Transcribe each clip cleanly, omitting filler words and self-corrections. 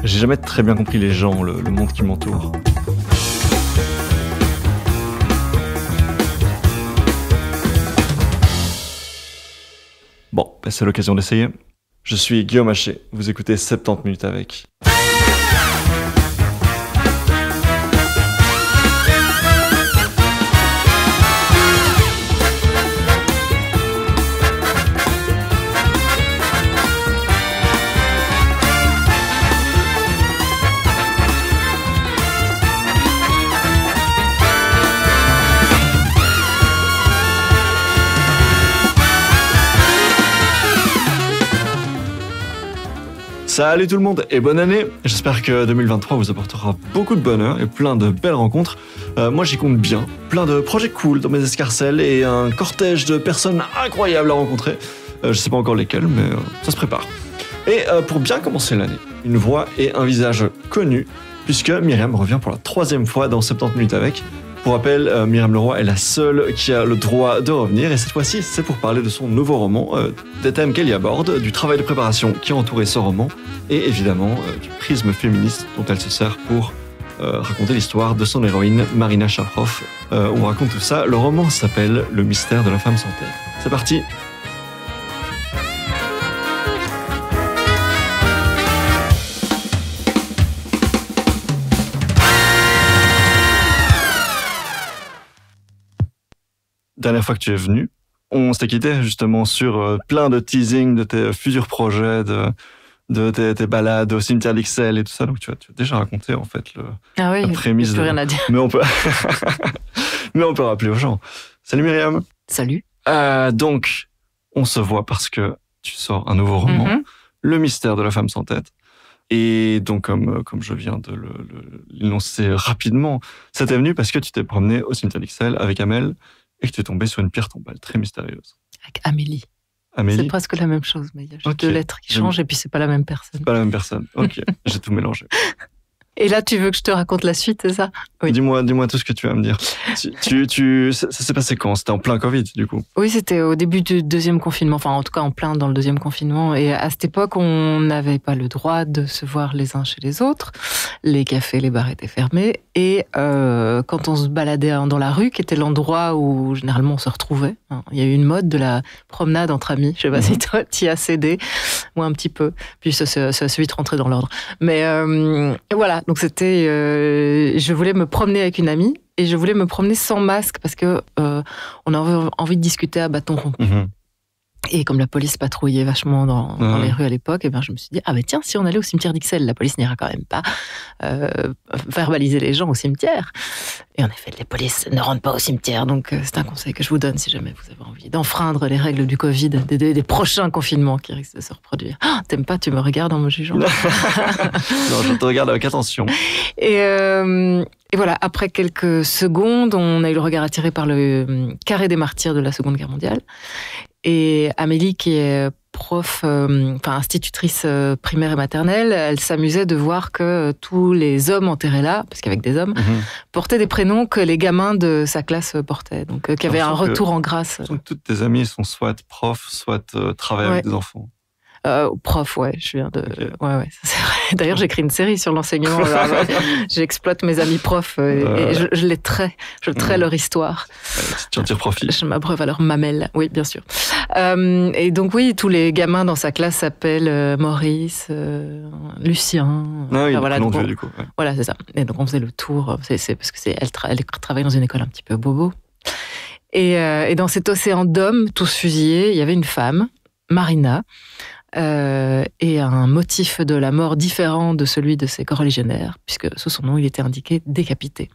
J'ai jamais très bien compris les gens, le monde qui m'entoure. Bon, c'est l'occasion d'essayer. Je suis Guillaume Haché, vous écoutez 70 minutes avec. Salut tout le monde et bonne année. J'espère que 2023 vous apportera beaucoup de bonheur et plein de belles rencontres. Moi j'y compte bien, plein de projets cool dans mes escarcelles et un cortège de personnes incroyables à rencontrer. Je sais pas encore lesquelles, mais ça se prépare. Et pour bien commencer l'année, une voix et un visage connus, puisque Myriam revient pour la 3e fois dans 70 minutes avec. Pour rappel, Myriam Leroy est la seule qui a le droit de revenir, et cette fois-ci, c'est pour parler de son nouveau roman, des thèmes qu'elle y aborde, du travail de préparation qui a entouré ce roman, et évidemment du prisme féministe dont elle se sert pour raconter l'histoire de son héroïne, Marina Sharroff. On raconte tout ça. Le roman s'appelle Le mystère de la femme sans tête. C'est parti. Dernière fois que tu es venu, on s'était quitté justement sur plein de teasing de tes futurs projets, de tes balades au cimetière d'Ixelles et tout ça. Donc tu as déjà raconté en fait la prémisse. Plus rien à dire. Mais on peut rappeler aux gens. Salut Myriam. Salut. Donc on se voit parce que tu sors un nouveau roman, Le mystère de la femme sans tête. Et donc comme je viens de l'énoncer rapidement, ça t'est venu parce que tu t'es promené au cimetière d'Ixelles avec Amel. Et que tu es tombé sur une pierre tombale très mystérieuse. Avec Amélie. Amélie. C'est presque la même chose, mais il y a juste 2 lettres qui changent et puis c'est pas la même personne. C'est pas la même personne, ok. J'ai tout mélangé. Et là, tu veux que je te raconte la suite, c'est ça? Oui. Dis-moi tout ce que tu vas me dire. Ça s'est passé quand? C'était en plein Covid, du coup? Oui, c'était au début du 2e confinement, enfin en tout cas en plein dans le 2e confinement. Et à cette époque, on n'avait pas le droit de se voir les uns chez les autres. Les cafés, les bars étaient fermés. Et quand on se baladait dans la rue, qui était l'endroit où généralement on se retrouvait, il y a eu une mode de la promenade entre amis. Je sais pas si toi t'y as cédé, ou un petit peu. Puis ça s'est vite rentré dans l'ordre. Mais voilà, donc c'était... je voulais me promener avec une amie et je voulais me promener sans masque parce que on avait envie de discuter à bâton rompu. Et comme la police patrouillait vachement dans les rues à l'époque, et ben je me suis dit, tiens, si on allait au cimetière d'Ixelles, la police n'ira quand même pas verbaliser les gens au cimetière. Et en effet, les polices ne rentrent pas au cimetière. Donc c'est un conseil que je vous donne si jamais vous avez envie d'enfreindre les règles du Covid, des prochains confinements qui risquent de se reproduire. T'aimes pas, tu me regardes en me jugeant. Non, je te regarde avec attention. Et voilà, après quelques secondes, on a eu le regard attiré par le carré des martyrs de la Seconde Guerre mondiale. Et Amélie, qui est prof, institutrice primaire et maternelle, elle s'amusait de voir que tous les hommes enterrés là, parce qu'avec des hommes, portaient des prénoms que les gamins de sa classe portaient. Donc, qu'il y avait un retour en grâce. Donc, toutes tes amies sont soit profs, soit travaillent avec des enfants. Prof, ouais, je viens de... Okay. Ouais, c'est vrai. D'ailleurs, j'écris une série sur l'enseignement. J'exploite mes amis profs et je les trais. Je trais leur histoire. Tu en tires profit. Je m'abreuve à leur mamelle. Oui, bien sûr. Et donc, oui, tous les gamins dans sa classe s'appellent Maurice, Lucien. Voilà, nom de vieux, du coup. Ouais. Voilà, c'est ça. Et donc, on faisait le tour. C'est parce que elle travaille dans une école un petit peu bobo. Et dans cet océan d'hommes, tous fusillés, il y avait une femme, Marina, et un motif de la mort différent de celui de ses coreligionnaires, puisque sous son nom, il était indiqué décapité.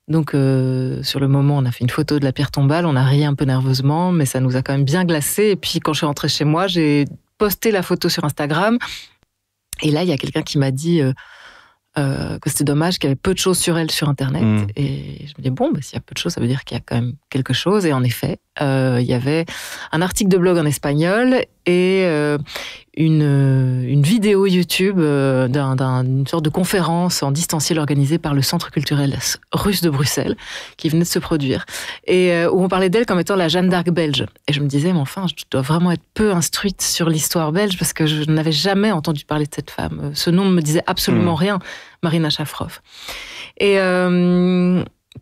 Donc, sur le moment, on a fait une photo de la pierre tombale, on a ri un peu nerveusement, mais ça nous a quand même bien glacés. Et puis, quand je suis rentrée chez moi, j'ai posté la photo sur Instagram. Et là, il y a quelqu'un qui m'a dit que c'était dommage, qu'il y avait peu de choses sur elle sur Internet. Et je me dis, s'il y a peu de choses, ça veut dire qu'il y a quand même quelque chose. Et en effet, il y avait un article de blog en espagnol et une vidéo vidéo YouTube d'une sorte de conférence en distanciel organisée par le Centre culturel russe de Bruxelles, qui venait de se produire, et où on parlait d'elle comme étant la Jeanne d'Arc belge. Et je me disais, mais enfin, je dois vraiment être peu instruite sur l'histoire belge, parce que je n'avais jamais entendu parler de cette femme. Ce nom ne me disait absolument rien, Marina Shafrov. Et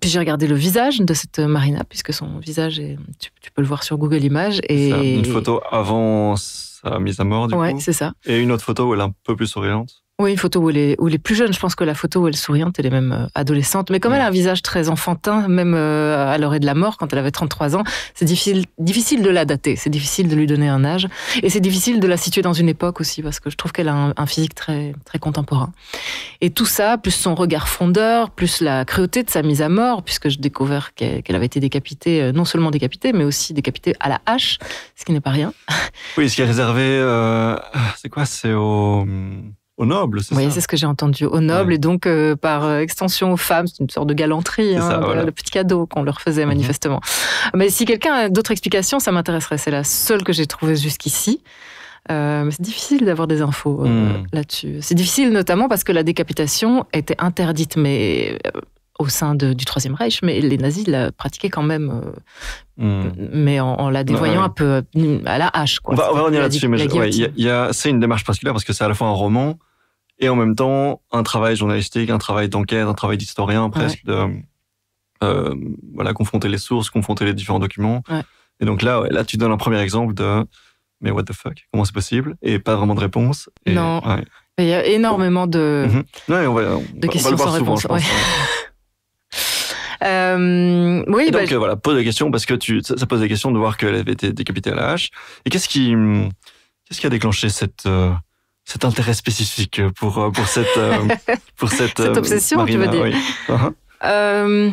puis j'ai regardé le visage de cette Marina, puisque son visage, tu peux le voir sur Google Images. Et c'est une photo avant sa mise à mort, du coup. Ouais, c'est ça. Et une autre photo où elle est un peu plus souriante. Oui, une photo où elle est plus jeune. Je pense que la photo où elle est souriante, elle est même adolescente. Mais comme elle a un visage très enfantin, même à l'orée de la mort, quand elle avait 33 ans, c'est difficile de la dater. C'est difficile de lui donner un âge. Et c'est difficile de la situer dans une époque aussi, parce que je trouve qu'elle a un physique très, très contemporain. Et tout ça, plus son regard frondeur, plus la cruauté de sa mise à mort, puisque je découvre qu'elle avait été décapitée, non seulement décapitée, mais aussi décapitée à la hache, ce qui n'est pas rien. Oui, ce qui est réservé, c'est quoi? C'est aux nobles, c'est ça? Oui, c'est ce que j'ai entendu, aux nobles, et donc par extension aux femmes. C'est une sorte de galanterie, voilà. Le petit cadeau qu'on leur faisait manifestement. Mais si quelqu'un a d'autres explications, ça m'intéresserait. C'est la seule que j'ai trouvée jusqu'ici. Mais c'est difficile d'avoir des infos là-dessus. C'est difficile notamment parce que la décapitation était interdite, mais au sein du Troisième Reich, mais les nazis la pratiquaient quand même, mais en la dévoyant un peu à la hache, quoi. On va revenir là-dessus, mais c'est une démarche particulière parce que c'est à la fois un roman et en même temps un travail journalistique, un travail d'enquête, un travail d'historien presque, de confronter les sources, confronter les différents documents. Ouais. Et donc là tu donnes un premier exemple de mais what the fuck, comment c'est possible? Et pas vraiment de réponse. Et, non, il y a énormément de questions sans réponse. Oui, et donc pose des questions parce que ça pose des questions de voir qu'elle avait été décapitée à la hache. Et qu'est-ce qui a déclenché cet intérêt spécifique pour cette obsession, Marina, tu veux dire? Oui.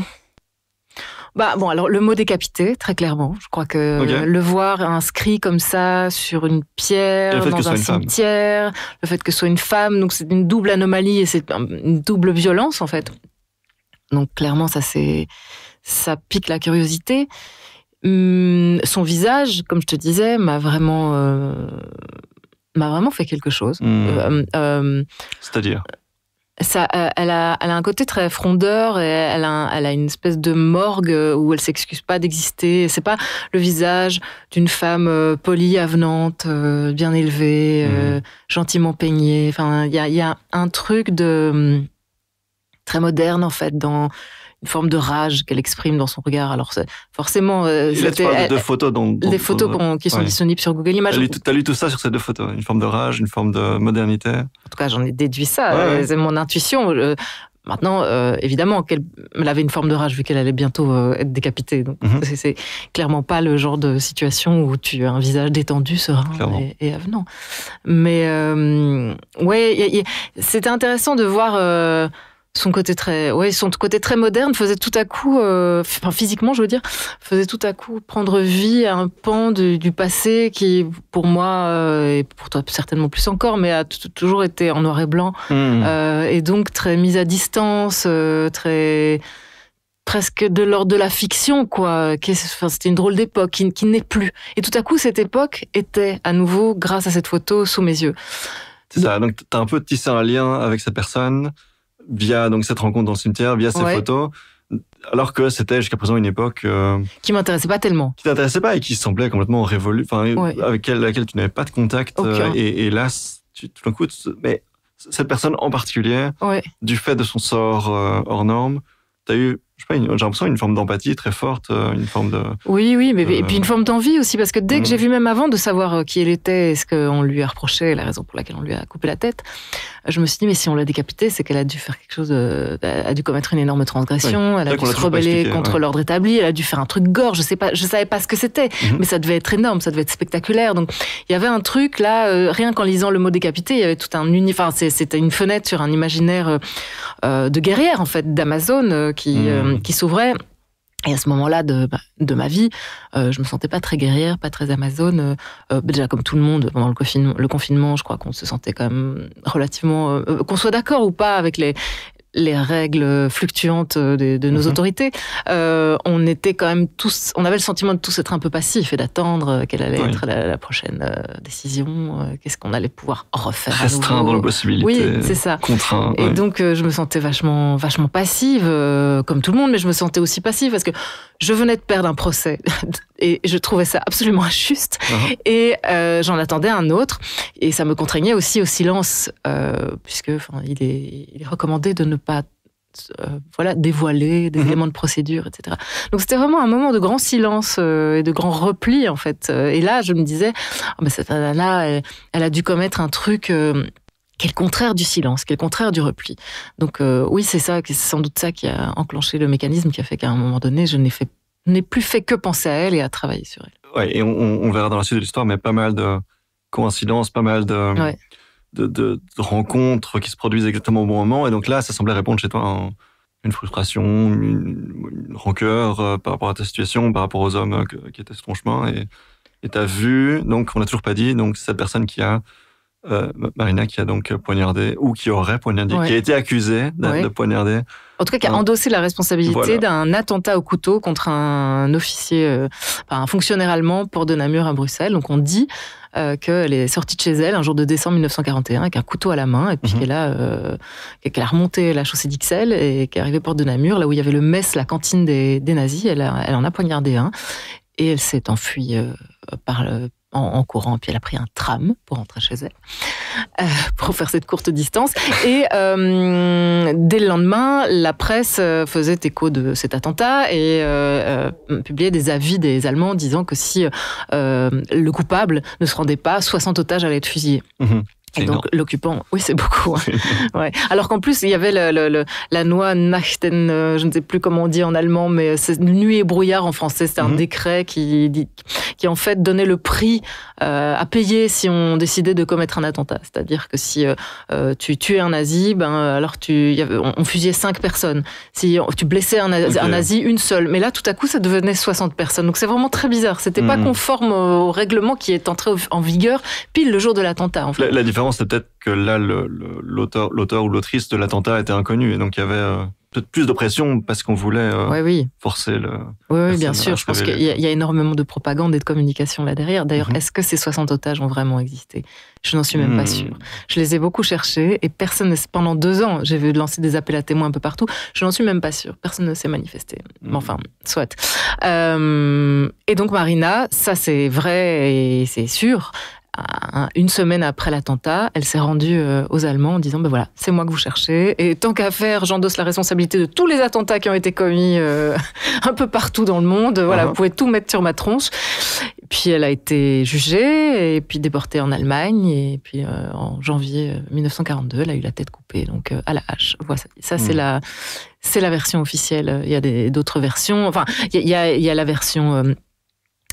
Alors le mot décapité, très clairement. Je crois que le voir inscrit comme ça sur une pierre dans un cimetière, le fait que ce soit une femme, donc c'est une double anomalie et c'est une double violence en fait. Donc clairement ça pique la curiosité. Son visage, comme je te disais, m'a vraiment fait quelque chose. C'est-à-dire? Elle a un côté très frondeur et elle a une espèce de morgue où elle s'excuse pas d'exister. C'est pas le visage d'une femme polie, avenante, bien élevée, gentiment peignée. Enfin, il y a un truc de très moderne en fait dans une forme de rage qu'elle exprime dans son regard. Alors forcément, c'était deux photos des photos qui sont disponibles sur Google Images. T'as lu tout ça sur ces deux photos, une forme de rage, une forme de modernité. En tout cas, j'en ai déduit ça. C'est mon intuition. Maintenant, évidemment, qu'elle avait une forme de rage vu qu'elle allait bientôt être décapitée. Donc, c'est clairement pas le genre de situation où tu as un visage détendu, serein et avenant. Mais c'était intéressant de voir. Son côté très moderne faisait tout à coup, physiquement, je veux dire, faisait tout à coup prendre vie à un pan du passé qui, pour moi, et pour toi certainement plus encore, mais a toujours été en noir et blanc, et donc très mise à distance, très presque de l'ordre de la fiction, quoi. C'était une drôle d'époque qui n'est plus. Et tout à coup, cette époque était à nouveau, grâce à cette photo, sous mes yeux. C'est ça. Donc, t'as un peu tissé un lien avec cette personne via donc cette rencontre dans le cimetière, via ces photos, alors que c'était jusqu'à présent une époque qui m'intéressait pas tellement, qui t'intéressait pas et qui semblait complètement révolue, avec laquelle tu n'avais pas de contact. Et là, tout d'un coup, mais cette personne en particulier, du fait de son sort hors norme, t'as eu, je sais pas, j'ai l'impression une forme d'empathie très forte, une forme de... Oui, mais et puis une forme d'envie aussi, parce que dès que j'ai vu, même avant de savoir qui elle était, et ce qu'on lui a reproché, la raison pour laquelle on lui a coupé la tête, je me suis dit, mais si on l'a décapitée, c'est qu'elle a dû faire quelque chose, a dû commettre une énorme transgression, elle a dû se rebeller contre l'ordre établi, elle a dû faire un truc gore, je savais pas ce que c'était, mais ça devait être énorme, ça devait être spectaculaire. Donc il y avait un truc là, rien qu'en lisant le mot décapité, il y avait tout un c'était une fenêtre sur un imaginaire de guerrière en fait, d'Amazon qui s'ouvrait. Et à ce moment-là de ma vie, je me sentais pas très guerrière, pas très amazone. Déjà comme tout le monde pendant le confinement, je crois qu'on se sentait quand même relativement, qu'on soit d'accord ou pas avec les règles fluctuantes de nos autorités, on était quand même tous, on avait le sentiment de tous être un peu passifs et d'attendre quelle allait être la prochaine décision, qu'est-ce qu'on allait pouvoir refaire. Restreint dans la possibilité. Oui, c'est ça. Contraint. Et donc, je me sentais vachement passive, comme tout le monde, mais je me sentais aussi passive parce que je venais de perdre un procès et je trouvais ça absolument injuste. Et j'en attendais un autre. Et ça me contraignait aussi au silence, puisque il est recommandé de ne pas dévoiler des éléments de procédure, etc. Donc c'était vraiment un moment de grand silence et de grand repli, en fait. Et là, je me disais, cette nana, elle a dû commettre un truc qui est le contraire du silence, qui est le contraire du repli. Donc oui, c'est sans doute ça qui a enclenché le mécanisme qui a fait qu'à un moment donné, je n'ai plus fait que penser à elle et à travailler sur elle. Ouais, et on verra dans la suite de l'histoire, mais pas mal de coïncidences, pas mal de rencontres qui se produisent exactement au bon moment. Et donc là, ça semblait répondre chez toi à une frustration, une rancœur par rapport à ta situation, par rapport aux hommes qui étaient sur ton chemin. Et tu as vu, donc on n'a toujours pas dit, donc cette personne qui a Marina qui a donc poignardé, ou qui aurait poignardé, qui a été accusée de poignarder. En tout cas, qui a endossé la responsabilité d'un attentat au couteau contre un officier, un fonctionnaire allemand, port de Namur à Bruxelles. Donc on dit qu'elle est sortie de chez elle un jour de décembre 1941 avec un couteau à la main, et puis qu'elle a remonté la chaussée d'Ixelles et qu'elle est arrivée porte de Namur, là où il y avait le mess, la cantine des nazis. Elle en a poignardé un et elle s'est enfuie en courant, puis elle a pris un tram pour rentrer chez elle, pour faire cette courte distance. Et dès le lendemain, la presse faisait écho de cet attentat et publiait des avis des Allemands disant que si le coupable ne se rendait pas, 60 otages allaient être fusillés. Et donc l'occupant, oui, c'est beaucoup. Ouais. Alors qu'en plus il y avait la loi Nachten, je ne sais plus comment on dit en allemand, mais c'est nuit et brouillard en français. C'est un décret qui en fait donnait le prix à payer si on décidait de commettre un attentat. C'est-à-dire que si tu tuais un nazi, alors on fusillait 5 personnes. Si tu blessais un nazi, une seule. Mais là, tout à coup, ça devenait 60 personnes. Donc c'est vraiment très bizarre. C'était pas conforme au règlement qui est entré en vigueur pile le jour de l'attentat. En fait. La différence, c'est peut-être que là, l'auteur ou l'autrice de l'attentat était inconnu, et donc il y avait peut-être plus de pression parce qu'on voulait forcer le... Oui, bien sûr. Je pense qu'il y a énormément de propagande et de communication là derrière. D'ailleurs, est-ce que ces 60 otages ont vraiment existé ? Je n'en suis même pas sûre. Je les ai beaucoup cherchés et personne, pendant 2 ans, j'ai vu lancer des appels à témoins un peu partout. Je n'en suis même pas sûre. Personne ne s'est manifesté. Enfin, soit. Et donc Marina, ça c'est vrai et c'est sûr. Une semaine après l'attentat, elle s'est rendue aux Allemands en disant voilà, c'est moi que vous cherchez, et tant qu'à faire, j'endosse la responsabilité de tous les attentats qui ont été commis un peu partout dans le monde. Voilà, vous pouvez tout mettre sur ma tronche. Et puis elle a été jugée et puis déportée en Allemagne, et puis en janvier 1942, elle a eu la tête coupée, donc à la hache. Voilà, ça c'est la version officielle. Il y a d'autres versions. Enfin, il y a la version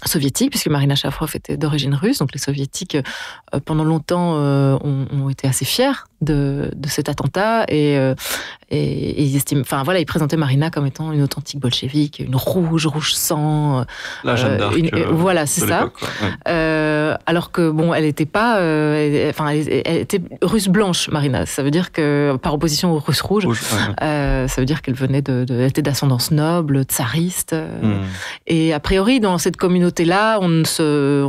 soviétique, puisque Marina Shafrov était d'origine russe, donc les soviétiques pendant longtemps ont été assez fiers de cet attentat, et ils estiment, ils présentaient Marina comme étant une authentique bolchevique, une rouge sang, la Jeanne d'Arc, voilà, c'est ça. Alors que elle était pas, elle était russe blanche, Marina. Ça veut dire que par opposition aux Russes rouges, ça veut dire qu'elle venait elle était d'ascendance noble, tsariste, et a priori dans cette communauté-là, on ne se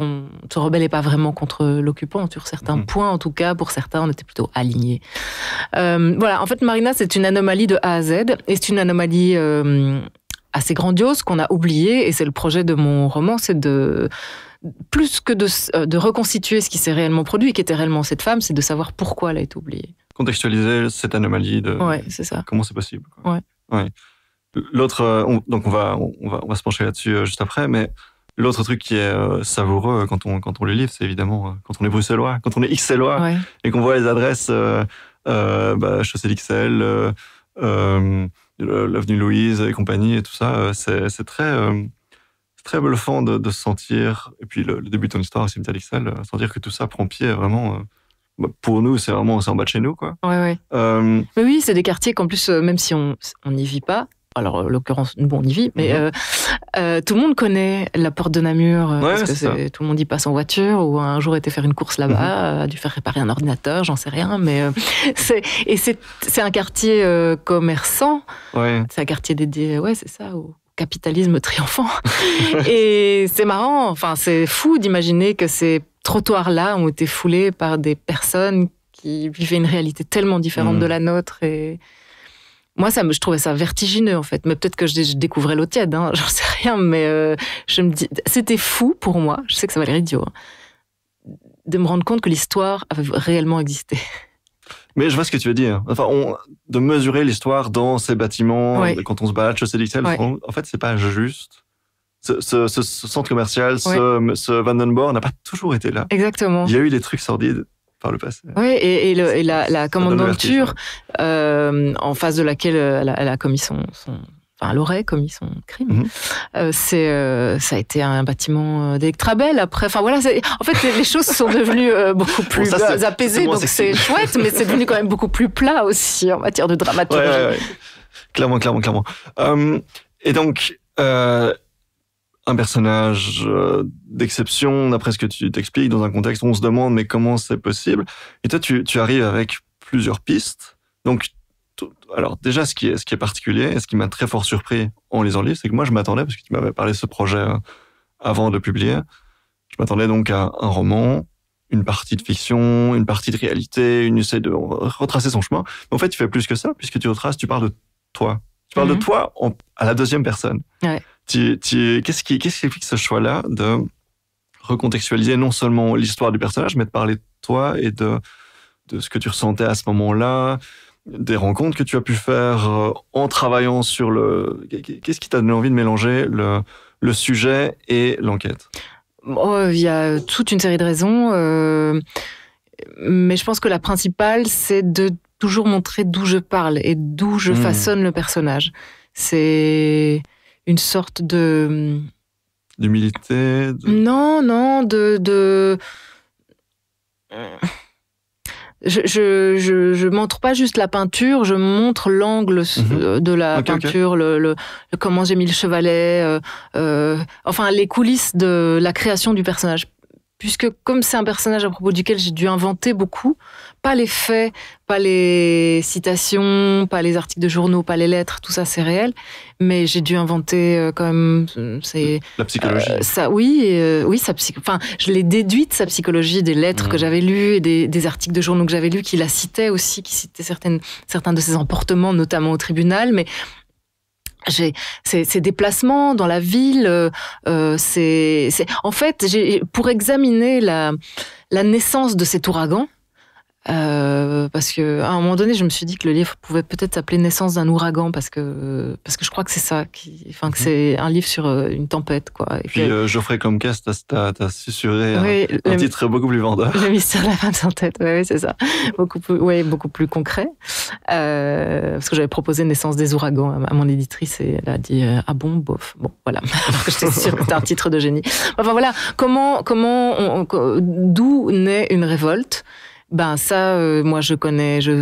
rebellait pas vraiment contre l'occupant sur certains points, en tout cas pour certains, on était plutôt alignés. Voilà, en fait, Marina, c'est une anomalie de A à Z, et c'est une anomalie assez grandiose qu'on a oubliée, et c'est le projet de mon roman, c'est plus que de reconstituer ce qui s'est réellement produit et qui était réellement cette femme, c'est de savoir pourquoi elle a été oubliée. Contextualiser cette anomalie de... Ouais, c'est ça. Comment c'est possible, quoi. Ouais. L'autre, donc on va se pencher là-dessus juste après, mais l'autre truc qui est savoureux quand on les livre, c'est évidemment quand on est bruxellois, quand on est XLois, et qu'on voit les adresses chaussée d'Ixelles, l'avenue Louise et compagnie et tout ça, c'est très bluffant de se sentir, et puis le début de ton histoire, Cimetière d'Ixelles, sentir que tout ça prend pied vraiment. Pour nous, c'est en bas de chez nous, quoi. Ouais. Mais oui, c'est des quartiers qu'en plus, même si on n'y vit pas, alors en l'occurrence, bon, on y vit, mais tout le monde connaît la porte de Namur, parce que tout le monde y passe en voiture, ou un jour était faire une course là-bas, a dû faire réparer un ordinateur, j'en sais rien, mais c'est un quartier commerçant, c'est un quartier dédié, c'est ça, au capitalisme triomphant. Et c'est marrant, enfin c'est fou d'imaginer que ces trottoirs-là ont été foulés par des personnes qui vivaient une réalité tellement différente de la nôtre. Et moi, je trouvais ça vertigineux, en fait. Mais peut-être que je découvrais l'eau tiède, hein, j'en sais rien. Mais je me dis, c'était fou pour moi, je sais que ça va l'air idiot, de me rendre compte que l'histoire avait réellement existé. Mais je vois ce que tu veux dire. Enfin, de mesurer l'histoire dans ces bâtiments, quand on se balade chez Cédixel, en fait, c'est pas juste. Ce centre commercial, ce Vandenborg n'a pas toujours été là. Exactement. Il y a eu des trucs sordides par le passé. Oui, et la commandanture, en face de laquelle elle a commis enfin, elle aurait commis son crime. Ça a été un bâtiment d'Electrabel. Après, enfin voilà, en fait, les choses sont devenues beaucoup plus apaisées, donc c'est chouette, mais c'est devenu quand même beaucoup plus plat aussi en matière de dramaturgie. Ouais. Clairement. Et donc, un personnage d'exception, d'après ce que tu t'expliques, dans un contexte où on se demande mais comment c'est possible. Et toi, tu arrives avec plusieurs pistes. Donc, alors déjà, ce qui est particulier, et ce qui m'a très fort surpris en lisant le livre, c'est que moi, je m'attendais, parce que tu m'avais parlé de ce projet avant de publier, je m'attendais donc à un roman, une partie de fiction, une partie de réalité, une essai de retracer son chemin. Mais en fait, tu fais plus que ça, puisque tu parles de toi. Tu parles de toi à la deuxième personne. Ouais. Qu'est-ce qui explique ce choix-là de recontextualiser non seulement l'histoire du personnage, mais de parler de toi et de ce que tu ressentais à ce moment-là, des rencontres que tu as pu faire en travaillant sur Qu'est-ce qui t'a donné envie de mélanger le sujet et l'enquête? Il y a toute une série de raisons, mais je pense que la principale, c'est de toujours montrer d'où je parle et d'où je façonne le personnage. C'est une sorte de... D'humilité Non, Je montre pas juste la peinture, je montre l'angle de la peinture, le comment j'ai mis le chevalet, enfin les coulisses de la création du personnage. Puisque comme c'est un personnage à propos duquel j'ai dû inventer beaucoup, pas les faits, pas les citations, pas les articles de journaux, pas les lettres, tout ça c'est réel, mais j'ai dû inventer quand même... la psychologie. Enfin, je l'ai déduite, sa psychologie, des lettres que j'avais lues et des articles de journaux que j'avais lus, qui la citaient aussi, qui citaient certains de ses emportements, notamment au tribunal, mais... ces déplacements dans la ville, en fait, pour examiner la naissance de cet ouragan, parce que à un moment donné, je me suis dit que le livre pouvait peut-être s'appeler Naissance d'un ouragan, parce que je crois que c'est ça, que c'est un livre sur une tempête, quoi. Et puis Geoffrey Comcast, t'as susurré un titre beaucoup plus vendeur. Le mystère de la fin de sans tête, oui, c'est ça, beaucoup plus concret. Parce que j'avais proposé Naissance des ouragans à mon éditrice et elle a dit ah bon, bof, bon voilà. Alors que j'étais sûre que c'était un titre de génie. Enfin voilà, d'où naît une révolte. Ben ça, moi je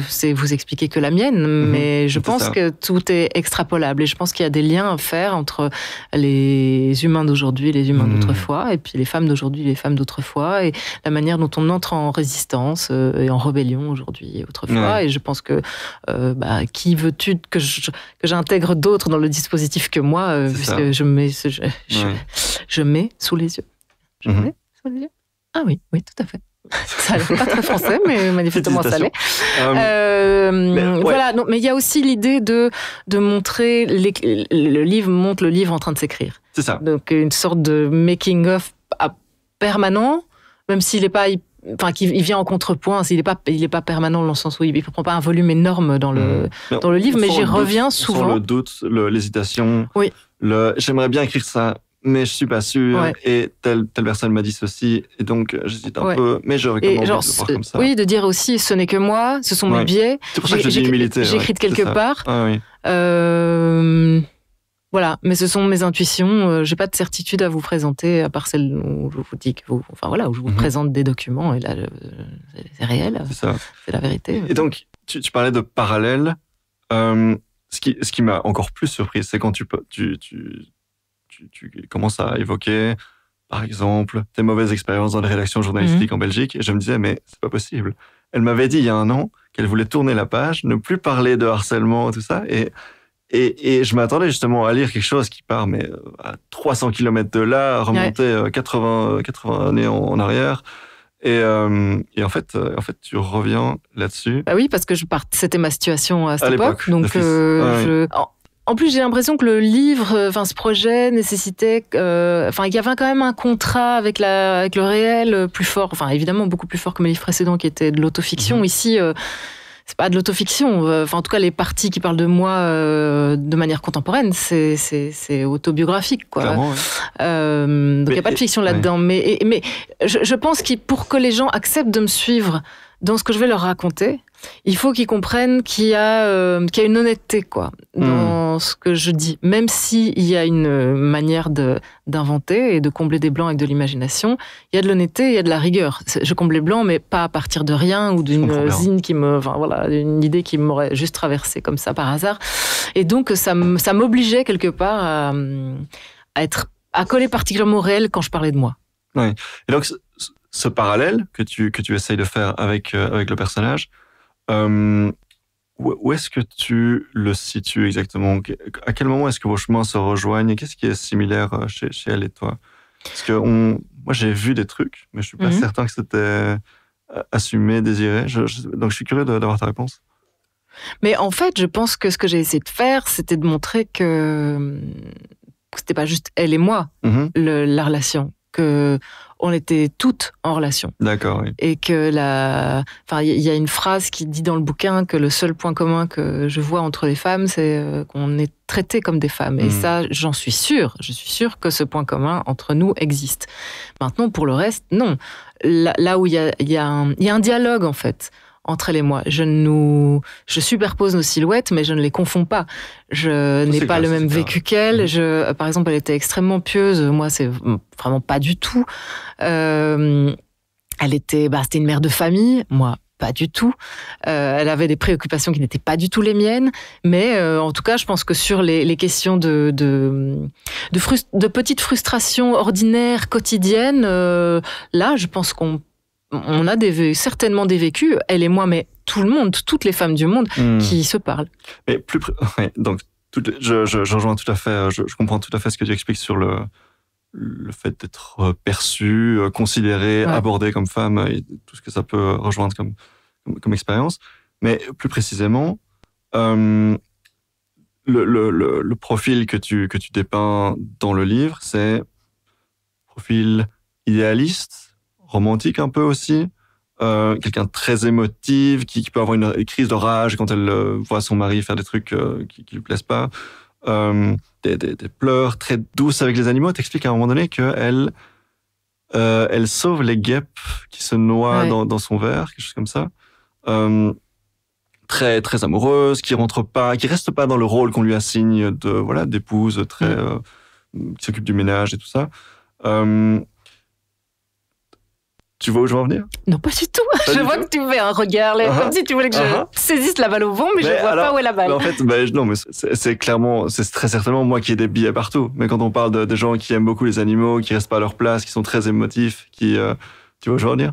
sais vous expliquer que la mienne, mais je pense que tout est extrapolable et je pense qu'il y a des liens à faire entre les humains d'aujourd'hui et les humains d'autrefois, et puis les femmes d'aujourd'hui et les femmes d'autrefois, et la manière dont on entre en résistance et en rébellion aujourd'hui et autrefois. Et je pense que qui veux-tu que j'intègre d'autres dans le dispositif que moi, puisque je mets sous les yeux. Je mets sous les yeux. Ah oui, tout à fait. Ça n'est pas très français, mais manifestement ça l'est. Voilà, mais il y a aussi l'idée de montrer le livre montre le livre en train de s'écrire. C'est ça. Donc une sorte de making of permanent, même s'il est pas, qu'il vient en contrepoint. Il est pas permanent dans le sens où il prend pas un volume énorme dans le livre, mais j'y reviens souvent. Sur le doute, l'hésitation. Oui. J'aimerais bien écrire ça, mais je suis pas sûr, et telle personne m'a dit ceci, et donc j'hésite un peu, mais je recommande de le voir comme ça. Oui, de dire aussi, ce n'est que moi, ce sont mes biais. C'est pour ça que je dis humilité. J'écris de quelque part. Ah, oui. Voilà, mais ce sont mes intuitions. J'ai pas de certitude à vous présenter, à part celle où je vous dis où je vous présente des documents, et là, c'est réel. C'est ça. C'est la vérité. Et donc, tu parlais de parallèle. ce qui m'a encore plus surpris, c'est quand tu commences à évoquer, par exemple, tes mauvaises expériences dans les rédactions journalistiques en Belgique. Et je me disais, mais c'est pas possible. Elle m'avait dit il y a un an qu'elle voulait tourner la page, ne plus parler de harcèlement, tout ça. Et je m'attendais justement à lire quelque chose qui part mais à 300 km de là, remonter 80 années en arrière. Et en fait, tu reviens là-dessus. Bah oui, parce que c'était ma situation à cette époque. Donc, en plus, j'ai l'impression que le livre, ce projet nécessitait, il y avait quand même un contrat avec le réel plus fort. Enfin, évidemment, beaucoup plus fort que mes livres précédents qui étaient de l'autofiction. Ici, c'est pas de l'autofiction. En tout cas, les parties qui parlent de moi de manière contemporaine, c'est autobiographique, quoi. Clairement, ouais. Donc, il n'y a pas de fiction là-dedans. Mais je pense que pour que les gens acceptent de me suivre dans ce que je vais leur raconter, il faut qu'ils comprennent qu'il y a une honnêteté, quoi, dans ce que je dis. Même s'il y a une manière d'inventer et de combler des blancs avec de l'imagination, il y a de l'honnêteté, il y a de la rigueur. Je comble les blancs, mais pas à partir de rien ou d'une zine une idée qui m'aurait juste traversée comme ça par hasard. Et donc, ça m'obligeait quelque part à coller particulièrement au réel quand je parlais de moi. Oui. Et donc, ce parallèle que tu essayes de faire avec le personnage, où est-ce que tu le situes exactement? À quel moment est-ce que vos chemins se rejoignent? Qu'est-ce qui est similaire chez elle et toi? Parce que moi, j'ai vu des trucs, mais je suis pas certain que c'était assumé, désiré. Donc, je suis curieux d'avoir ta réponse. Mais en fait, je pense que ce que j'ai essayé de faire, c'était de montrer que c'était pas juste elle et moi, la relation, que on était toutes en relation. D'accord, oui. Et que il y a une phrase qui dit dans le bouquin que le seul point commun que je vois entre les femmes, c'est qu'on est traitées comme des femmes. Et ça, j'en suis sûre. Je suis sûre que ce point commun entre nous existe. Maintenant, pour le reste, non. Là où il y a un dialogue, en fait, entre elle et moi. Je superpose nos silhouettes, mais je ne les confonds pas. Je n'ai pas le même vécu qu'elle. Par exemple, elle était extrêmement pieuse. Moi, c'est vraiment pas du tout. C'était une mère de famille. Moi, pas du tout. Elle avait des préoccupations qui n'étaient pas du tout les miennes. Mais en tout cas, je pense que sur les questions de petites frustrations ordinaires, quotidiennes, là, je pense qu'on a certainement des vécus, elle et moi, mais tout le monde, toutes les femmes du monde qui se parlent. Mais donc, je rejoins tout à fait, je comprends tout à fait ce que tu expliques sur le fait d'être perçue, considérée, abordée comme femme et tout ce que ça peut rejoindre comme expérience. Mais plus précisément, le profil que tu dépeins dans le livre, c'est profil idéaliste, romantique un peu aussi, quelqu'un de très émotive, qui peut avoir une crise de rage quand elle voit son mari faire des trucs qui lui plaisent pas, des pleurs très douces avec les animaux. T'expliques à un moment donné qu'elle elle sauve les guêpes qui se noient dans son verre, quelque chose comme ça. Très très amoureuse, qui reste pas dans le rôle qu'on lui assigne d'épouse très qui s'occupe du ménage et tout ça. Tu vois où je veux en venir? Non, pas du tout. Je vois que tu fais un regard, comme si tu voulais que je saisisse la balle au vent, mais je vois pas où est la balle. En fait, non, mais c'est clairement, c'est très certainement moi qui ai des billets partout. Mais quand on parle de gens qui aiment beaucoup les animaux, qui restent pas à leur place, qui sont très émotifs, tu vois où je veux en venir?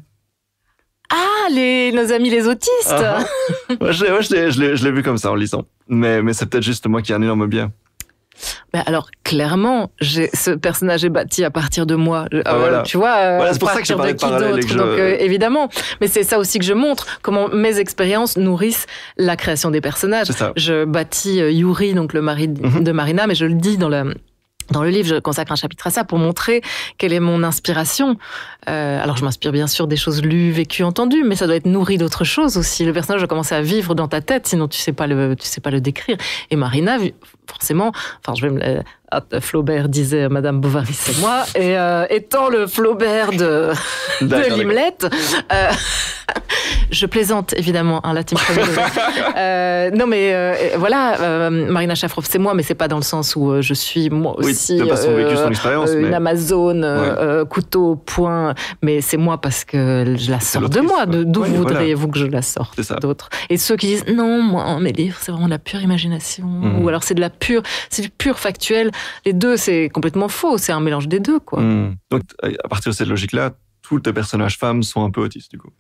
Ah, nos amis les autistes. Je l'ai vu comme ça en lisant. Mais c'est peut-être juste moi qui ai un énorme biais. Mais alors, clairement, ce personnage est bâti à partir de moi. Tu vois, c'est pour ça que j'ai parlé de parallèle. Donc, évidemment. Mais c'est ça aussi que je montre, comment mes expériences nourrissent la création des personnages. Je bâtis Yuri, donc le mari de Marina, mais je le dis dans le livre, je consacre un chapitre à ça pour montrer quelle est mon inspiration. Alors, je m'inspire bien sûr des choses lues, vécues, entendues, mais ça doit être nourri d'autres choses aussi. Le personnage doit commencer à vivre dans ta tête, sinon tu sais pas le décrire. Et Marina, forcément, je vais Flaubert disait Madame Bovary, c'est moi. Et étant le Flaubert de Limlet, je plaisante évidemment, la team non, mais voilà, Marina Shafroff, c'est moi, mais c'est pas dans le sens où je suis moi aussi une Amazone, couteau, point. Mais c'est moi parce que je la sors de moi. D'où voudriez-vous que je la sorte d'autres? Et ceux qui disent non, moi, mes livres, c'est vraiment de la pure imagination, ou alors c'est du pur factuel. Les deux, c'est complètement faux. C'est un mélange des deux, quoi. Donc, à partir de cette logique-là, tous tes personnages femmes sont un peu autistes, du coup.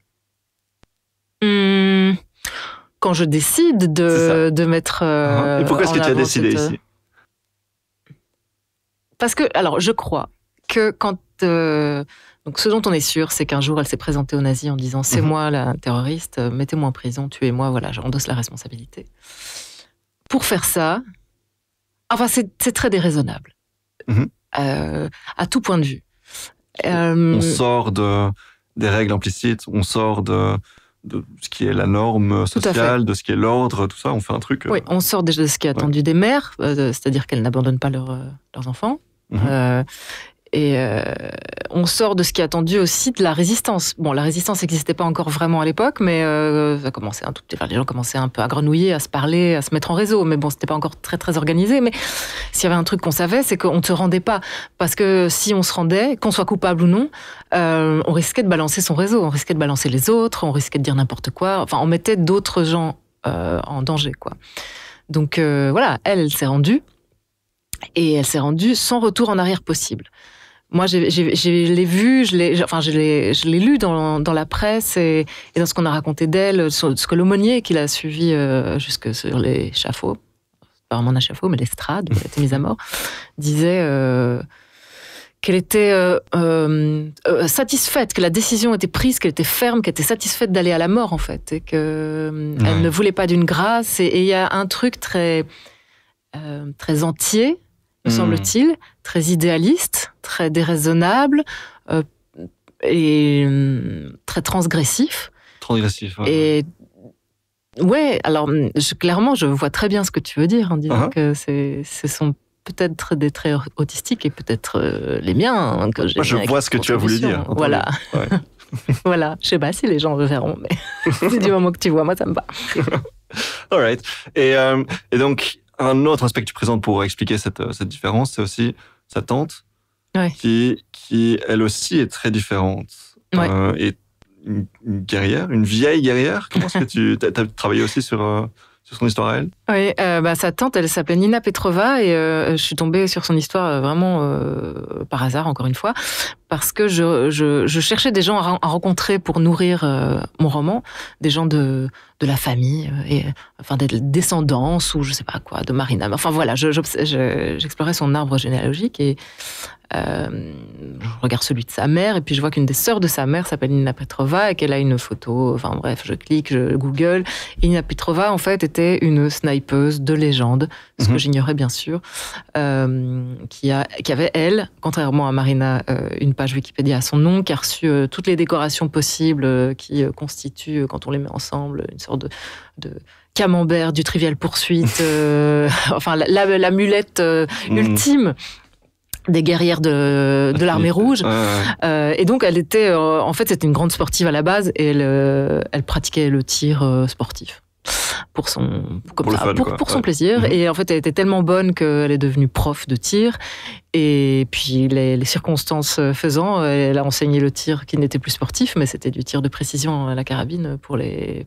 Quand je décide de mettre. Et pourquoi est-ce que tu as décidé ici? Parce que, alors, je crois que quand. Donc, ce dont on est sûr, c'est qu'un jour, elle s'est présentée aux nazis en disant c'est moi la terroriste, mettez-moi en prison, tuez-moi, voilà, j'endosse la responsabilité. Pour faire ça, enfin, c'est très déraisonnable, à tout point de vue. On sort des règles implicites, on sort de ce qui est la norme sociale, de ce qui est l'ordre, tout ça, on fait un truc... Oui, on sort déjà de ce qui est attendu des mères, c'est-à-dire qu'elles n'abandonnent pas leurs enfants. On sort de ce qui est attendu aussi de la résistance. Bon, la résistance n'existait pas encore vraiment à l'époque, mais ça commençait les gens commençaient un peu à grenouiller, à se parler, à se mettre en réseau. Mais bon, c'était pas encore très très organisé. Mais s'il y avait un truc qu'on savait, c'est qu'on ne se rendait pas, parce que si on se rendait, qu'on soit coupable ou non, on risquait de balancer son réseau, on risquait de balancer les autres, on risquait de dire n'importe quoi. Enfin, on mettait d'autres gens en danger, quoi. Donc voilà, elle s'est rendue, et elle s'est rendue sans retour en arrière possible. Moi, je l'ai vu, je l'ai lu dans la presse et dans ce qu'on a raconté d'elle, ce que l'aumônier qui l'a suivi jusque sur l'échafaud, pas vraiment un échafaud, mais l'estrade où elle a été mise à mort, disait qu'elle était satisfaite, que la décision était prise, qu'elle était ferme, qu'elle était satisfaite d'aller à la mort, en fait, et qu'elle ne voulait pas d'une grâce. Et il y a un truc très entier, me semble-t-il, très idéaliste, très déraisonnable et très transgressif. Transgressif, ouais. Et ouais, alors clairement, je vois très bien ce que tu veux dire en disant que ce sont peut-être des traits autistiques et peut-être les miens. Que j'ai Moi, je vois ce que tu as voulu dire. Voilà. Ouais. Voilà. Je sais pas si les gens le verront, mais c'est du moment que tu vois, moi, ça me va. All right. Et donc, un autre aspect que tu présentes pour expliquer cette différence, c'est aussi sa tante, qui elle aussi est très différente. Et une guerrière, une vieille guerrière. Comment est-ce que tu as travaillé aussi sur son histoire à elle? Oui, sa tante, elle s'appelait Nina Petrova, et je suis tombée sur son histoire vraiment par hasard, encore une fois, parce que je cherchais des gens à rencontrer pour nourrir mon roman, des gens de la famille, enfin des descendances, ou je sais pas quoi, de Marina. Enfin voilà, j'explorais son arbre généalogique, et je regarde celui de sa mère, et puis je vois qu'une des sœurs de sa mère s'appelle Nina Petrova, et qu'elle a une photo, enfin bref, je clique, je google, et Nina Petrova, en fait, était une snipeuse de légende, ce que j'ignorais bien sûr, qui avait, elle, contrairement à Marina, une page Wikipédia à son nom, qui a reçu toutes les décorations possibles qui constituent, quand on les met ensemble, une sorte de camembert du Trivial Poursuite, enfin la mulette ultime des guerrières de l'armée rouge. Et donc, elle était... en fait, c'était une grande sportive à la base, et elle pratiquait le tir sportif. Pour son plaisir. Et en fait, elle était tellement bonne qu'elle est devenue prof de tir. Et puis, les circonstances faisant, elle a enseigné le tir qui n'était plus sportif, mais c'était du tir de précision à la carabine pour les